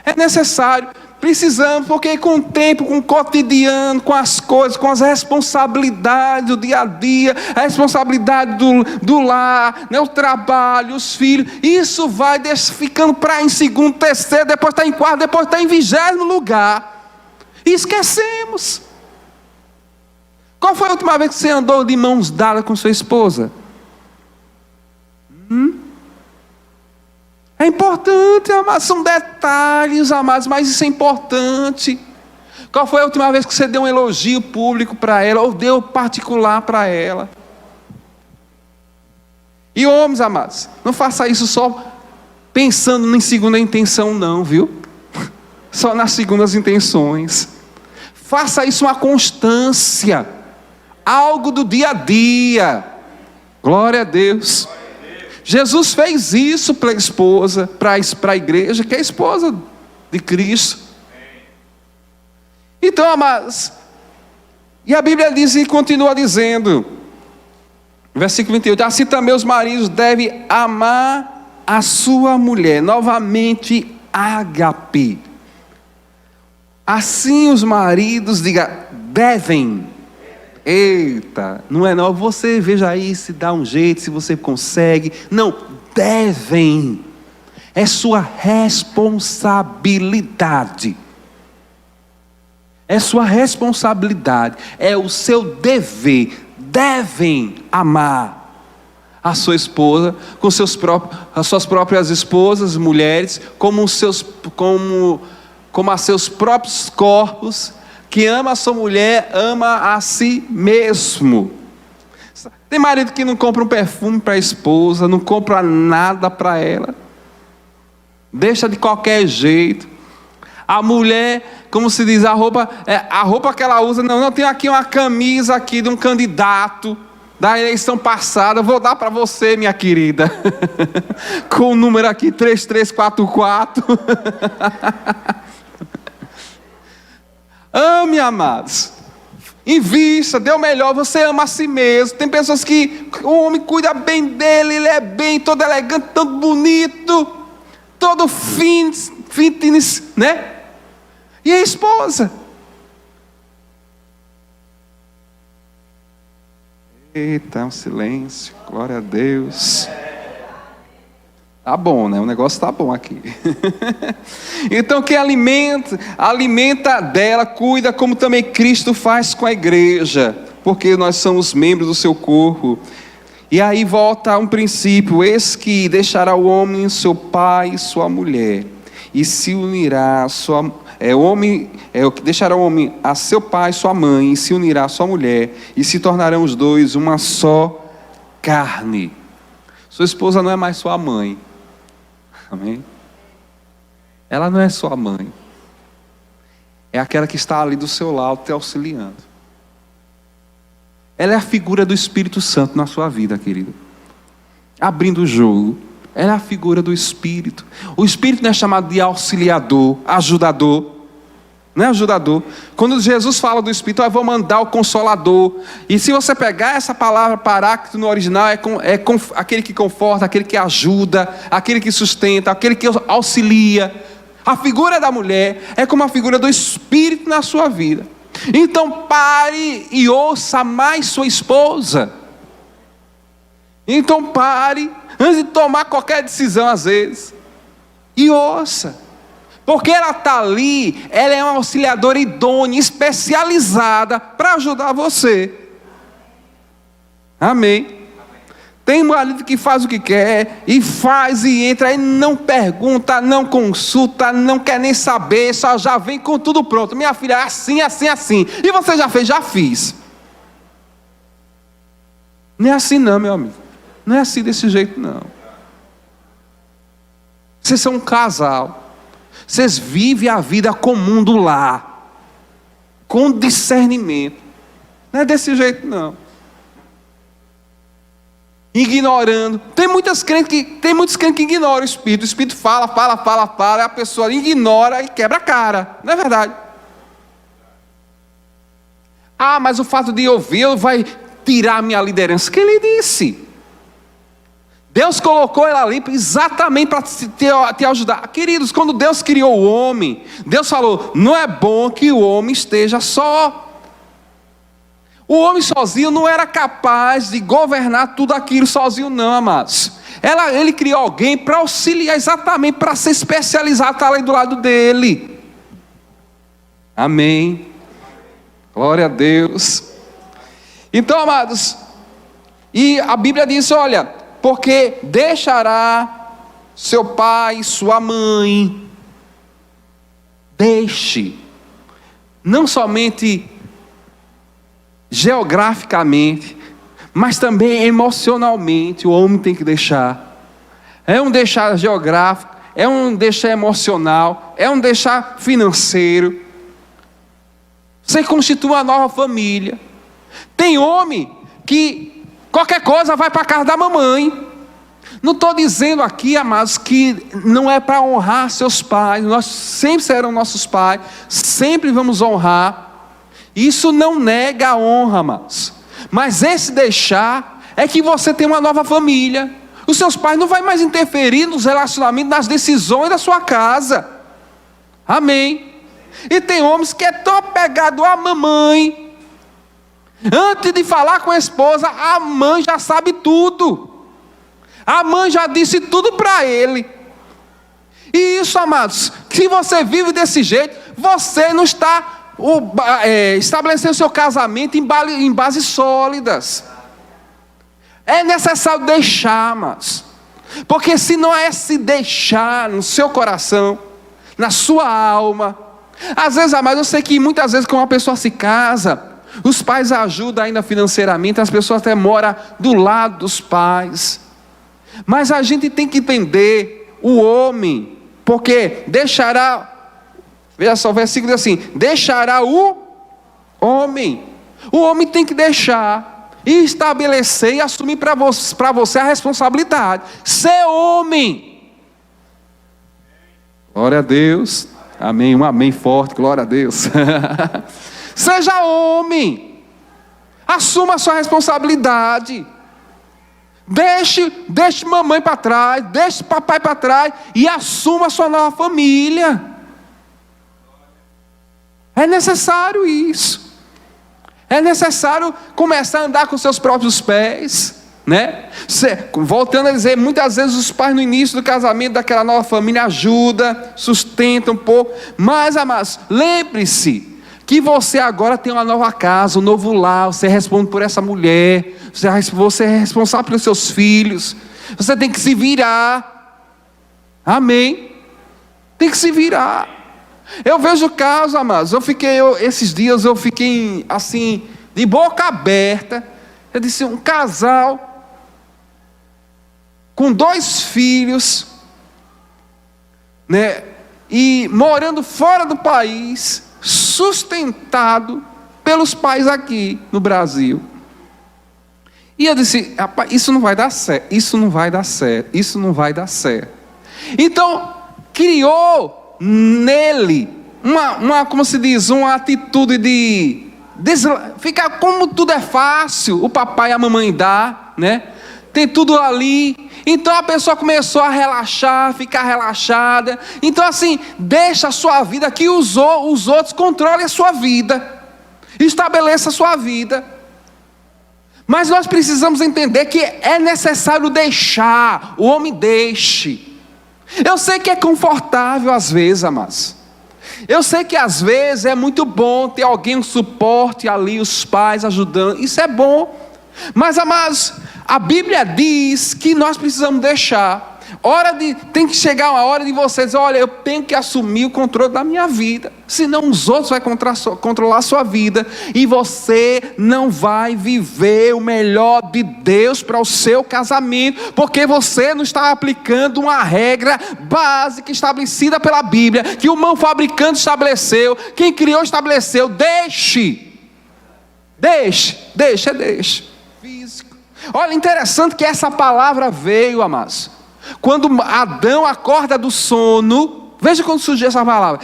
É necessário. Precisamos, porque com o tempo, com o cotidiano, com as coisas, com as responsabilidades do dia a dia, a responsabilidade do lar, né, o trabalho, os filhos, isso vai ficando para em segundo, terceiro, depois está em quarto, depois está em 20º lugar. E esquecemos. Qual foi a última vez que você andou de mãos dadas com sua esposa? É importante, amados, são detalhes, amados, mas isso é importante. Qual foi a última vez que você deu um elogio público para ela, ou deu particular para ela? E homens, amados, não faça isso só pensando em segunda intenção não, viu? Só nas segundas intenções. Faça isso uma constância, algo do dia a dia. Glória a Deus. Jesus fez isso para a esposa, para a igreja, que é a esposa de Cristo. Então, amados, e a Bíblia diz e continua dizendo, versículo 28, assim também os maridos devem amar a sua mulher, novamente ágape. Assim os maridos, diga, devem. Eita, não é não, você veja aí se dá um jeito, se você consegue. Não, devem. É sua responsabilidade. É sua responsabilidade, é o seu dever. Devem amar a sua esposa, com as suas próprias esposas, mulheres, como a seus próprios corpos. Que ama a sua mulher, ama a si mesmo. Tem marido que não compra um perfume para a esposa, não compra nada para ela, deixa de qualquer jeito. A mulher, como se diz, a roupa que ela usa, não, tenho aqui uma camisa aqui de um candidato da eleição passada, vou dar para você, minha querida, com o número aqui 3344. Ame, amados, invista, dê o melhor, você ama a si mesmo. Tem pessoas que o homem cuida bem dele, ele é bem, todo elegante, todo bonito, todo fitness, né? E a esposa? Eita, um silêncio, glória a Deus. Tá bom, né? O negócio tá bom aqui. Então, que alimenta dela, cuida, como também Cristo faz com a igreja, porque nós somos membros do seu corpo. E aí volta a um princípio: eis que deixará o homem seu pai e sua mulher, e se unirá deixará o homem a seu pai e sua mãe, e se unirá a sua mulher, e se tornarão os dois uma só carne. Sua esposa não é mais sua mãe. Amém? Ela não é sua mãe. É aquela que está ali do seu lado, te auxiliando. Ela é a figura do Espírito Santo na sua vida, querido. Abrindo o jogo. Ela é a figura do Espírito. O Espírito não é chamado de auxiliador, ajudador. Não é ajudador. Quando Jesus fala do Espírito, eu vou mandar o Consolador. E se você pegar essa palavra paráclito no original, é aquele que conforta, aquele que ajuda, aquele que sustenta, aquele que auxilia. A figura da mulher é como a figura do Espírito na sua vida. Então pare e ouça mais sua esposa. Então pare, antes de tomar qualquer decisão às vezes, e ouça. Porque ela está ali, ela é uma auxiliadora idônea, especializada para ajudar você. Amém? Tem marido que faz o que quer, e faz e entra, e não pergunta, não consulta, não quer nem saber, só já vem com tudo pronto. Minha filha, assim, assim, assim. E você já fez? Já fiz. Não é assim não, meu amigo. Não é assim desse jeito não. Vocês são um casal. Vocês vivem a vida comum do lar, com discernimento. Não é desse jeito não. Ignorando. Tem muitos crentes que ignoram o Espírito fala, e a pessoa ignora e quebra a cara. Não é verdade? Ah, mas o fato de ouvir vai tirar a minha liderança. Quem lhe disse? Deus colocou ela ali exatamente para te ajudar. Queridos, quando Deus criou o homem, Deus falou: não é bom que o homem esteja só. O homem sozinho não era capaz de governar tudo aquilo sozinho, não, amados. Ele criou alguém para auxiliar, exatamente para se especializar, estar ali do lado dele. Amém. Glória a Deus. Então, amados, e a Bíblia diz: olha, porque deixará seu pai e sua mãe. Deixe, não somente geograficamente, mas também emocionalmente. O homem tem que deixar. É um deixar geográfico, é um deixar emocional, é um deixar financeiro. Você constitui uma nova família. Tem homem que qualquer coisa vai para a casa da mamãe. Não estou dizendo aqui, amados, que não é para honrar seus pais. Nós sempre serão nossos pais, sempre vamos honrar. Isso não nega a honra, amados. Mas esse deixar é que você tem uma nova família. Os seus pais não vão mais interferir nos relacionamentos, nas decisões da sua casa. Amém. E tem homens que é tão apegado à mamãe. Antes de falar com a esposa, a mãe já sabe tudo. A mãe já disse tudo para ele. E isso, amados, se você vive desse jeito, você não está estabelecendo seu casamento em bases sólidas. É necessário deixar, amados. Porque se não é se deixar no seu coração, na sua alma. Às vezes, amados, eu sei que muitas vezes quando uma pessoa se casa, os pais ajudam ainda financeiramente, as pessoas até moram do lado dos pais. Mas a gente tem que entender o homem, porque deixará, veja só, o versículo diz assim: deixará o homem. O homem tem que deixar e estabelecer e assumir para você a responsabilidade. Ser homem. Glória a Deus. Amém, um amém forte, glória a Deus. Seja homem. Assuma a sua responsabilidade. Deixe mamãe para trás, deixe papai para trás e assuma a sua nova família. É necessário isso. É necessário começar a andar com seus próprios pés, né? Voltando a dizer, muitas vezes os pais no início do casamento daquela nova família ajudam, sustentam um pouco, mas, amados, lembre-se que você agora tem uma nova casa, um novo lar, você responde por essa mulher, você é responsável pelos seus filhos, você tem que se virar. Amém? Tem que se virar. Eu vejo casos, amados, esses dias eu fiquei assim, de boca aberta. Eu disse, um casal com 2 filhos, né, e morando fora do país, sustentado pelos pais aqui no Brasil. E eu disse, rapaz, isso não vai dar certo, isso não vai dar certo, isso não vai dar certo. Então, criou nele como se diz, uma atitude de ficar como tudo é fácil, o papai e a mamãe dá, né? Tem tudo ali. Então a pessoa começou a relaxar, ficar relaxada. Então assim, deixa a sua vida, que os outros controlem a sua vida, estabeleça a sua vida. Mas nós precisamos entender que é necessário deixar, o homem deixe. Eu sei que é confortável às vezes, amados. Eu sei que às vezes é muito bom ter alguém, um suporte ali, os pais ajudando, isso é bom. Mas, amados, a Bíblia diz que nós precisamos deixar. Tem que chegar uma hora de você dizer, olha, eu tenho que assumir o controle da minha vida, senão os outros vão controlar a sua vida, e você não vai viver o melhor de Deus para o seu casamento, porque você não está aplicando uma regra básica estabelecida pela Bíblia, que o mão fabricante estabeleceu, quem criou estabeleceu. Deixe. Físico. Olha, interessante que essa palavra veio, amados, quando Adão acorda do sono, Veja quando surgiu essa palavra.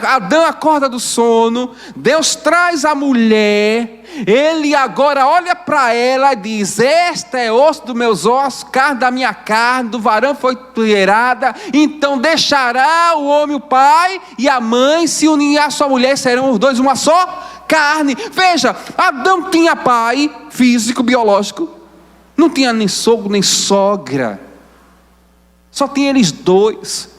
Adão acorda do sono, Deus traz a mulher, ele agora olha para ela e diz: esta é osso dos meus ossos, carne da minha carne, do varão foi gerada, então deixará o homem o pai e a mãe, se unir à sua mulher, serão os dois uma só carne. Veja, Adão tinha pai físico, biológico, não tinha nem sogro nem sogra, só tinha eles dois.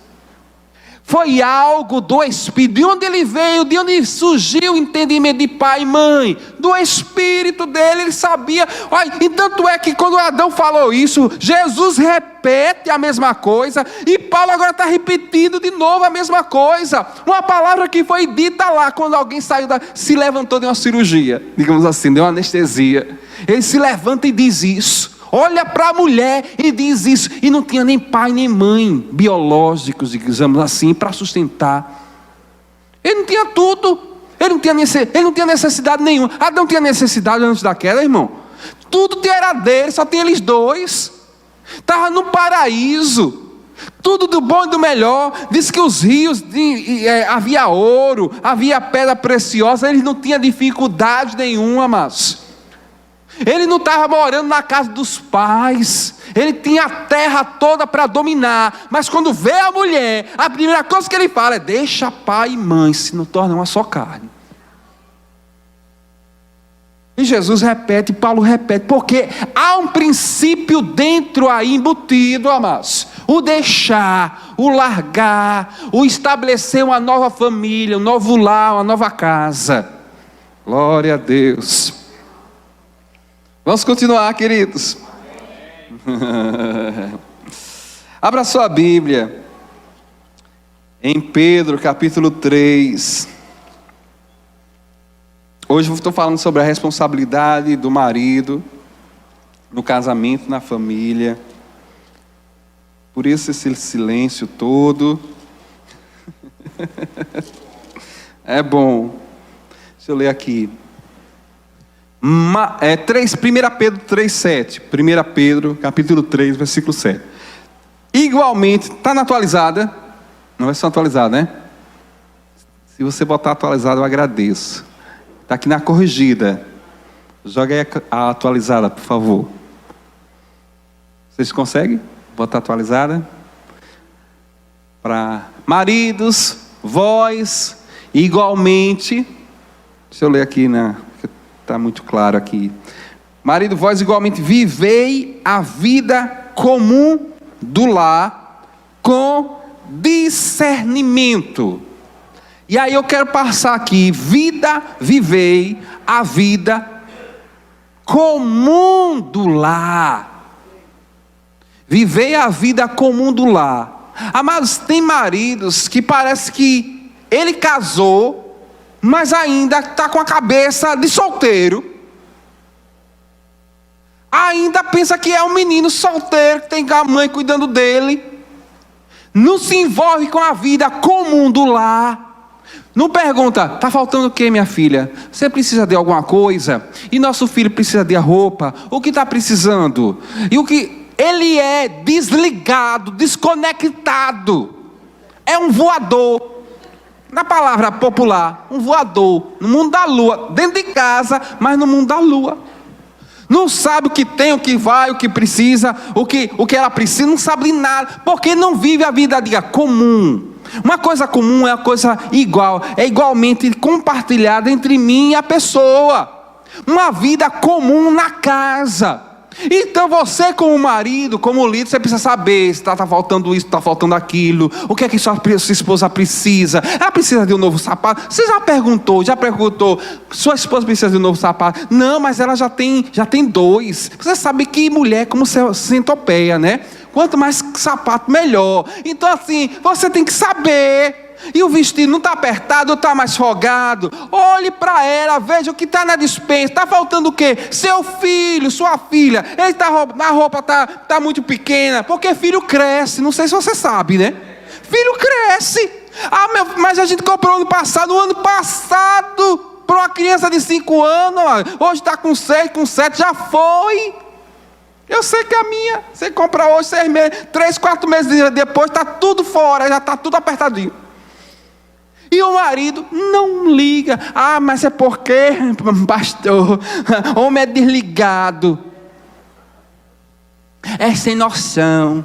Foi algo do Espírito. De onde ele veio, de onde surgiu o entendimento de pai e mãe? Do Espírito dele, ele sabia. Olha, e tanto é que quando Adão falou isso, Jesus repete a mesma coisa, e Paulo agora está repetindo de novo a mesma coisa. Uma palavra que foi dita lá, quando alguém se levantou de uma cirurgia, digamos assim, deu uma anestesia. Ele se levanta e diz isso. Olha para a mulher e diz isso. E não tinha nem pai nem mãe biológicos, digamos assim, para sustentar. Ele não tinha tudo. Ele não tinha necessidade nenhuma. Adão tinha necessidade antes da queda, irmão. Tudo era dele, só tinha eles dois. Estava no paraíso. Tudo do bom e do melhor. Diz que os rios, havia ouro, havia pedra preciosa. Eles não tinham dificuldade nenhuma, mas ele não estava morando na casa dos pais. Ele tinha a terra toda para dominar. Mas quando vê a mulher, a primeira coisa que ele fala é: deixa pai e mãe, se não tornam uma só carne. E Jesus repete, Paulo repete, porque há um princípio dentro aí embutido, amados. O deixar, o largar, o estabelecer uma nova família, um novo lar, uma nova casa. Glória a Deus. Vamos continuar, queridos. Abra sua Bíblia em Pedro capítulo 3. Hoje eu estou falando sobre a responsabilidade do marido no casamento, na família. Por isso esse silêncio todo. É bom. Deixa eu ler aqui. 1 Pedro 3,7. 1 Pedro, capítulo 3, versículo 7. Igualmente, está na atualizada? Não vai ser atualizada, né? Se você botar atualizada, eu agradeço. Está aqui na corrigida. Joga aí a atualizada, por favor. Vocês conseguem botar atualizada? Para maridos, vós, igualmente. Deixa eu ler aqui está muito claro aqui. Marido, vós igualmente vivei a vida comum do lar com discernimento. E aí eu quero passar aqui: vivei a vida comum do lar. Vivei a vida comum do lar. Amados, tem maridos que parece que ele casou, mas ainda está com a cabeça de solteiro. Ainda pensa que é um menino solteiro, que tem a mãe cuidando dele. Não se envolve com a vida comum do lar. Não pergunta: está faltando o que, minha filha? Você precisa de alguma coisa? E nosso filho precisa de roupa? O que está precisando? E o que ele é desligado, desconectado. É um voador. Na palavra popular, um voador, no mundo da lua, dentro de casa, mas no mundo da lua. Não sabe o que tem, o que vai, o que precisa, o que ela precisa, não sabe de nada, porque não vive a vida comum. Uma coisa comum é uma coisa igual, é igualmente compartilhada entre mim e a pessoa. Uma vida comum na casa. Então você, como marido, como líder, você precisa saber se está faltando isso, está faltando aquilo. O que é que sua esposa precisa? Ela precisa de um novo sapato? Você já perguntou? Sua esposa precisa de um novo sapato? Não, mas ela já tem 2. Você sabe que mulher é como centopeia, né? Quanto mais sapato, melhor. Então assim, você tem que saber. E o vestido não está apertado ou está mais folgado? Olhe para ela, veja o que está na despensa. Está faltando o quê? Seu filho, sua filha. A roupa está muito pequena. Porque filho cresce, não sei se você sabe, né? Filho cresce. Mas a gente comprou no ano passado, para uma criança de 5 anos. Hoje está com 6, com 7, já foi. Eu sei que a minha, você compra hoje 6 meses, 3, 4 meses depois, está tudo fora, já está tudo apertadinho. E o marido não liga. Ah, mas é porque, pastor, homem é desligado. É sem noção.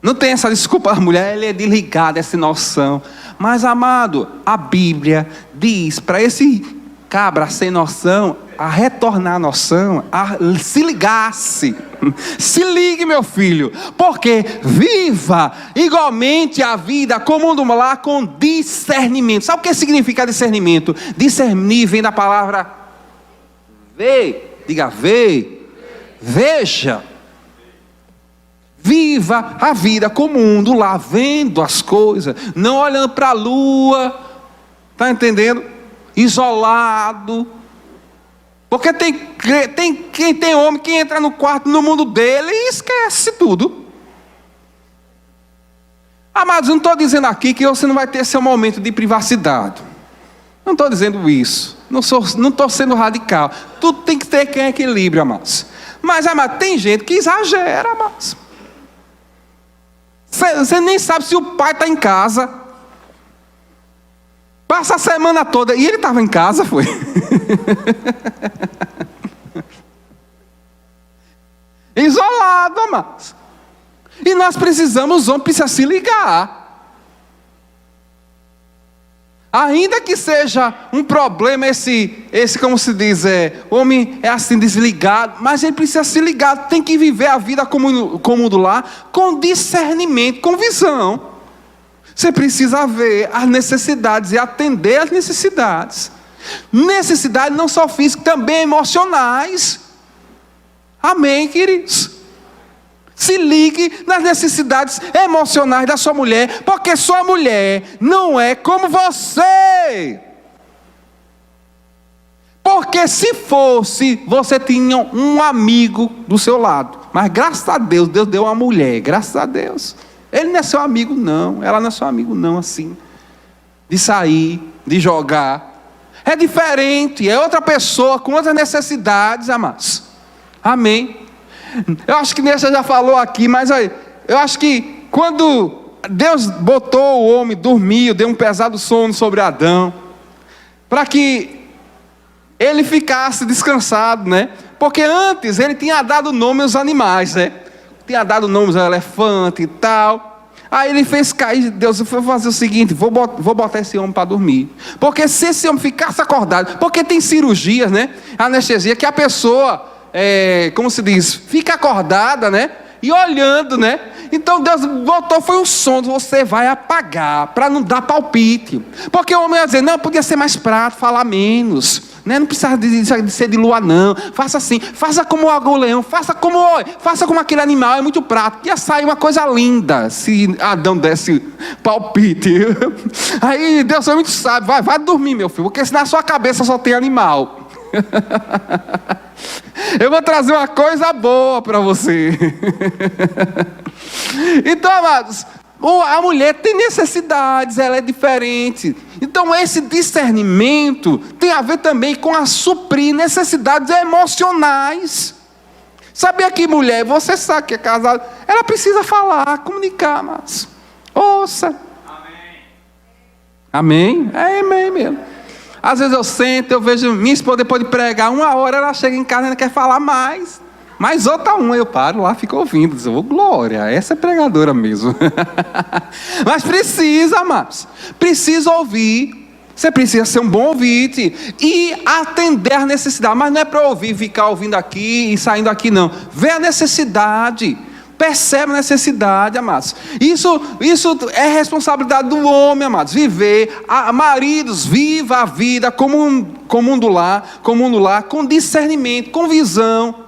Não tem essa desculpa, a mulher ele é desligada, é sem noção. Mas, amado, a Bíblia diz para esse cabra sem noção, a retornar a noção, a se ligasse. Se ligue, meu filho, porque viva igualmente a vida como um lá com discernimento. Sabe o que significa discernimento? Discernir vem da palavra ver. Diga ver, veja. Viva a vida como um lá, vendo as coisas, não olhando para a lua, está entendendo? Isolado. Porque tem homem que entra no quarto, no mundo dele e esquece tudo. Amados, não estou dizendo aqui que você não vai ter seu momento de privacidade. Não estou dizendo isso. Não estou sendo radical. Tudo tem que ter equilíbrio, amados. Mas, amados, tem gente que exagera, amados. Você nem sabe se o pai está em casa. Passa a semana toda. E ele estava em casa, foi? Isolado, amados. E nós precisamos, os homens precisam se ligar. Ainda que seja um problema esse como se diz, o homem é assim desligado, mas ele precisa se ligar, tem que viver a vida como do lar, com discernimento, com visão. Você precisa ver as necessidades e atender às necessidades. Necessidades não só físicas, também emocionais. Amém, queridos? Se ligue nas necessidades emocionais da sua mulher, porque sua mulher não é como você. Porque se fosse, você tinha um amigo do seu lado. Mas graças a Deus, Deus deu uma mulher, graças a Deus. Ele não é seu amigo não, ela não é seu amigo não, assim. De sair, de jogar. É diferente, é outra pessoa com outras necessidades, amados. Amém. Eu acho que Nessa já falou aqui, mas eu acho que quando Deus botou o homem, dormiu, deu um pesado sono sobre Adão, para que ele ficasse descansado, né? Porque antes ele tinha dado nome aos animais, né? Tinha dado nomes ao elefante e tal. Aí ele fez cair, Deus foi fazer o seguinte, vou botar esse homem para dormir. Porque se esse homem ficasse acordado, porque tem cirurgias, né? Anestesia, que a pessoa, como se diz, fica acordada, né? E olhando, né? Então Deus botou, foi um som, você vai apagar, para não dar palpite. Porque o homem ia dizer, não, podia ser mais prático, falar menos. Né? Não precisa de ser de lua não. Faça assim, faça como o leão, faça como aquele animal, é muito prático. Ia sair uma coisa linda se Adão desse palpite. Aí Deus foi muito sábio, vai dormir, meu filho, porque se na sua cabeça só tem animal. Eu vou trazer uma coisa boa para você. Então, amados, a mulher tem necessidades, ela é diferente. Então esse discernimento tem a ver também com a suprir necessidades emocionais. Sabia que mulher, você sabe que é casada, ela precisa falar, comunicar, mas ouça. Amém? É amém mesmo. Às vezes eu sento, eu vejo minha esposa depois de pregar 1 hora, ela chega em casa e ainda quer falar mais. Mas outra eu paro lá, fico ouvindo, digo, oh, glória, essa é pregadora mesmo. Mas precisa, amados, precisa ouvir, você precisa ser um bom ouvinte e atender a necessidade, mas não é para ouvir, ficar ouvindo aqui e saindo aqui não, vê a necessidade, percebe a necessidade, amados. Isso é responsabilidade do homem, amados, viver, maridos, viva a vida como um do lar, com discernimento, com visão.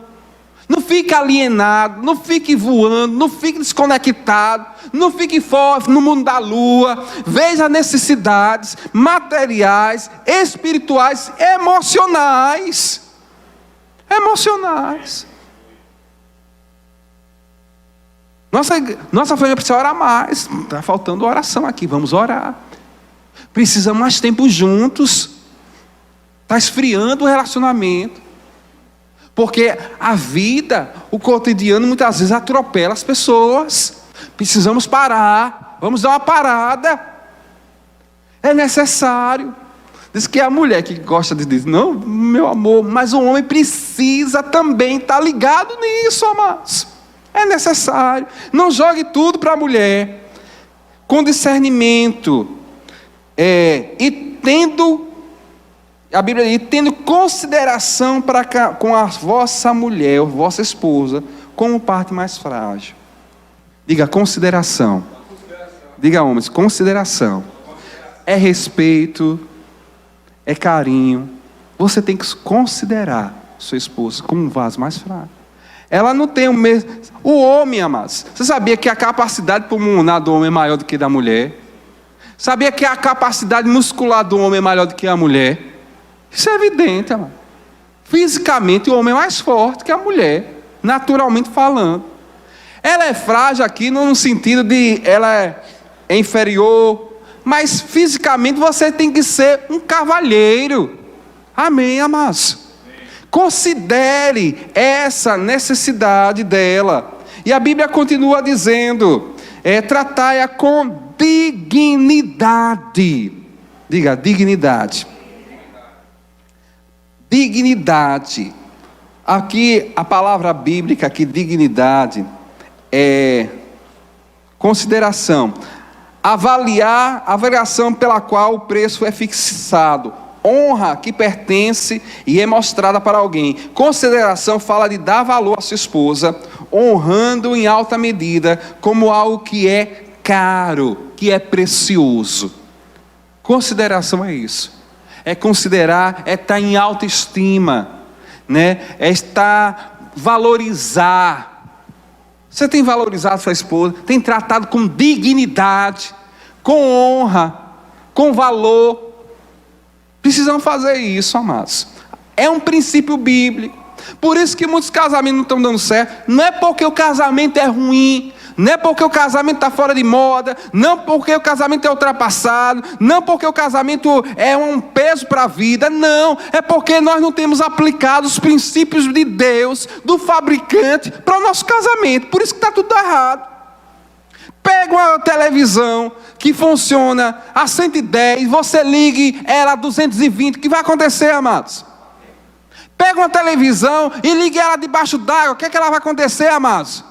Não fique alienado, não fique voando, não fique desconectado, não fique fora no mundo da lua. Veja necessidades materiais, espirituais, emocionais. Nossa família precisa orar mais. Está faltando oração aqui, vamos orar. Precisamos mais tempo juntos. Está esfriando o relacionamento. Porque a vida, o cotidiano, muitas vezes atropela as pessoas. Precisamos parar, vamos dar uma parada. É necessário. Diz que a mulher que gosta de dizer, não, meu amor, mas o homem precisa também estar ligado nisso, amados. É necessário. Não jogue tudo para a mulher. Com discernimento. E tendo, a Bíblia diz, tendo consideração com a vossa mulher, ou vossa esposa, como parte mais frágil. Diga consideração. Diga homens, consideração. É respeito. É carinho. Você tem que considerar sua esposa como um vaso mais fraco. Ela não tem o mesmo. O homem, amados. Você sabia que a capacidade pulmonar do homem é maior do que da mulher? Sabia que a capacidade muscular do homem é maior do que a mulher? Isso é evidente, amado. Fisicamente o homem é mais forte que a mulher, naturalmente falando. Ela é frágil aqui no sentido de ela é inferior. Mas fisicamente você tem que ser um cavalheiro. Amém, amados? Considere essa necessidade dela. E a Bíblia continua dizendo: tratai-a com dignidade. Diga, dignidade. Dignidade. Aqui a palavra bíblica, aqui dignidade, é consideração. Avaliação pela qual o preço é fixado. Honra que pertence e é mostrada para alguém. Consideração fala de dar valor à sua esposa, honrando em alta medida como algo que é caro, que é precioso. Consideração é isso. É considerar, é estar em alta estima, né? É estar, valorizar. Você tem valorizado sua esposa, tem tratado com dignidade, com honra, com valor. Precisamos fazer isso, amados. É um princípio bíblico. Por isso que muitos casamentos não estão dando certo. Não é porque o casamento é ruim, não é porque o casamento está fora de moda, não porque o casamento é ultrapassado, não porque o casamento é um peso para a vida, não, é porque nós não temos aplicado os princípios de Deus, do fabricante, para o nosso casamento. Por isso que está tudo errado. Pega uma televisão que funciona a 110, você ligue ela a 220, o que vai acontecer, amados? Pega uma televisão e ligue ela debaixo d'água, o que é que ela vai acontecer, amados?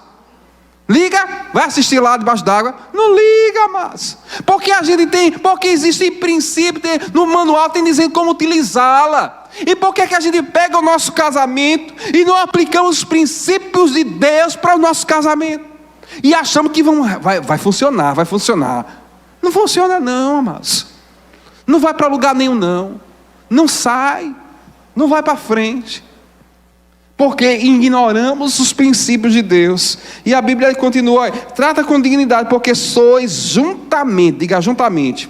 Liga, vai assistir lá debaixo d'água? Não liga, mas porque a gente tem, porque existe princípio no manual, tem dizendo como utilizá-la. E por que a gente pega o nosso casamento e não aplicamos os princípios de Deus para o nosso casamento? E achamos que vai funcionar, vai funcionar. Não funciona não, amados. Não vai para lugar nenhum não. Não sai, não vai para frente. Porque ignoramos os princípios de Deus. E a Bíblia continua: trata com dignidade, porque sois juntamente, diga juntamente,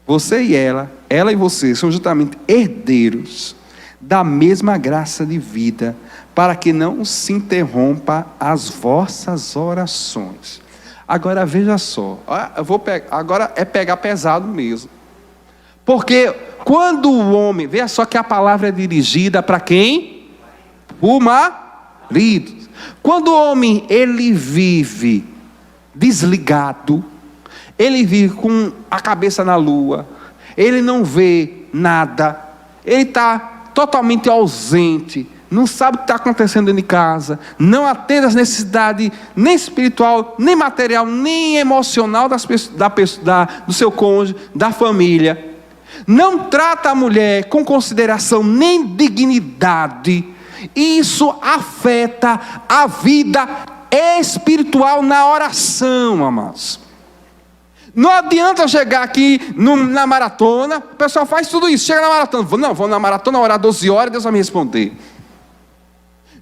você e ela e você, são juntamente herdeiros da mesma graça de vida, para que não se interrompa as vossas orações. Agora veja só, agora é pegar pesado mesmo. Porque quando o homem, veja só que a palavra é dirigida para quem? O marido. Quando o homem ele vive desligado, ele vive com a cabeça na lua, ele não vê nada, ele está totalmente ausente, não sabe o que está acontecendo dentro de casa, não atende às necessidades nem espiritual, nem material, nem emocional do seu cônjuge, da família, não trata a mulher com consideração nem dignidade. Isso afeta a vida espiritual na oração, amados. Não adianta chegar aqui na maratona, o pessoal faz tudo isso, chega na maratona, vou na maratona orar 12 horas, Deus vai me responder.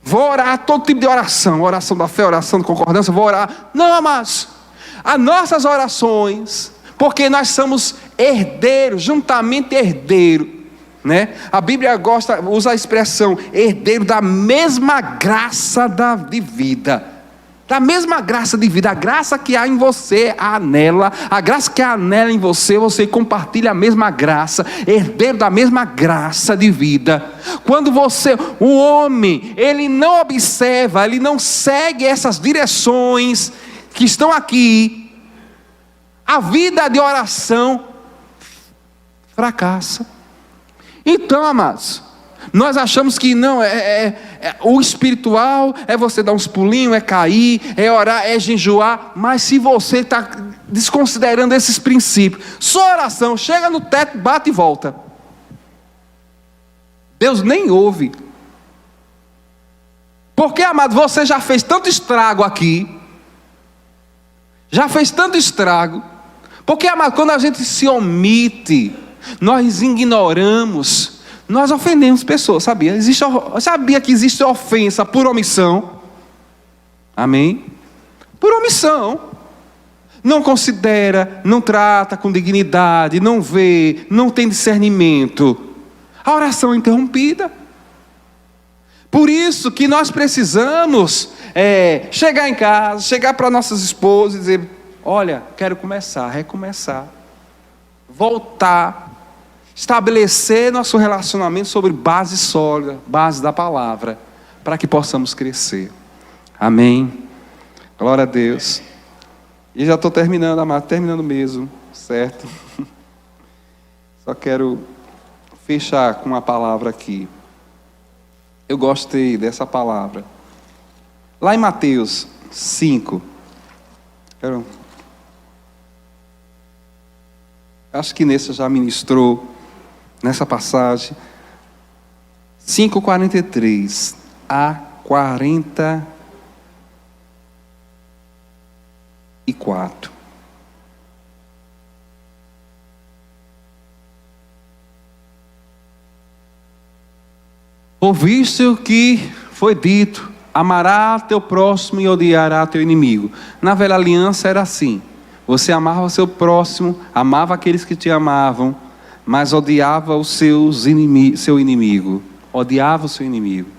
Vou orar todo tipo de oração, oração da fé, oração de concordância, vou orar. Não, amados, as nossas orações, porque nós somos herdeiros, juntamente herdeiros, né? A Bíblia usa a expressão herdeiro da mesma graça de vida. Da mesma graça de vida, a graça que há em você, há nela, a graça que há nela em você, você compartilha a mesma graça, herdeiro da mesma graça de vida. Quando o homem, ele não observa, ele não segue essas direções que estão aqui, a vida de oração fracassa. Então, amados, nós achamos que não, o espiritual é você dar uns pulinhos, é cair, é orar, é jejuar. Mas se você está desconsiderando esses princípios, sua oração chega no teto, bate e volta. Deus nem ouve. Porque, amado, você já fez tanto estrago aqui. Já fez tanto estrago. Porque, amado, quando a gente se omite, nós ignoramos, nós ofendemos pessoas, sabia? Sabia que existe ofensa por omissão? Amém? Por omissão. Não considera, não trata com dignidade, não vê, não tem discernimento. A oração é interrompida. Por isso que nós precisamos chegar em casa, chegar para nossas esposas e dizer: olha, quero recomeçar, voltar, estabelecer nosso relacionamento sobre base sólida, base da palavra, para que possamos crescer. Amém? Glória a Deus. E já estou terminando, amado, terminando mesmo, certo? Só quero fechar com uma palavra aqui. Eu gostei dessa palavra. Lá em Mateus 5, acho que nesse já ministrou, nessa passagem, 5:43 a 44. Ouviste o que foi dito: amará teu próximo e odiará teu inimigo. Na velha aliança era assim: você amava o seu próximo, amava aqueles que te amavam, mas odiava o seu inimigo. Odiava o seu inimigo.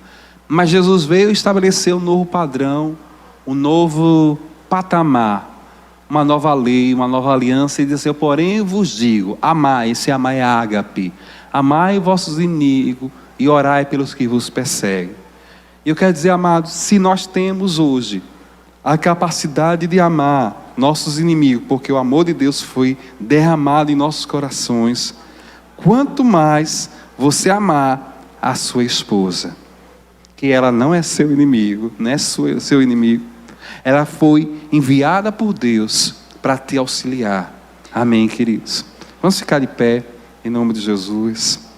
Mas Jesus veio estabelecer um novo padrão, um novo patamar, uma nova lei, uma nova aliança, e disse: eu porém vos digo, amai, esse amai é ágape, amai vossos inimigos e orai pelos que vos perseguem. E eu quero dizer, amados, se nós temos hoje a capacidade de amar nossos inimigos, porque o amor de Deus foi derramado em nossos corações, quanto mais você amar a sua esposa, que ela não é seu inimigo, não é seu inimigo, ela foi enviada por Deus para te auxiliar. Amém, queridos? Vamos ficar de pé, em nome de Jesus.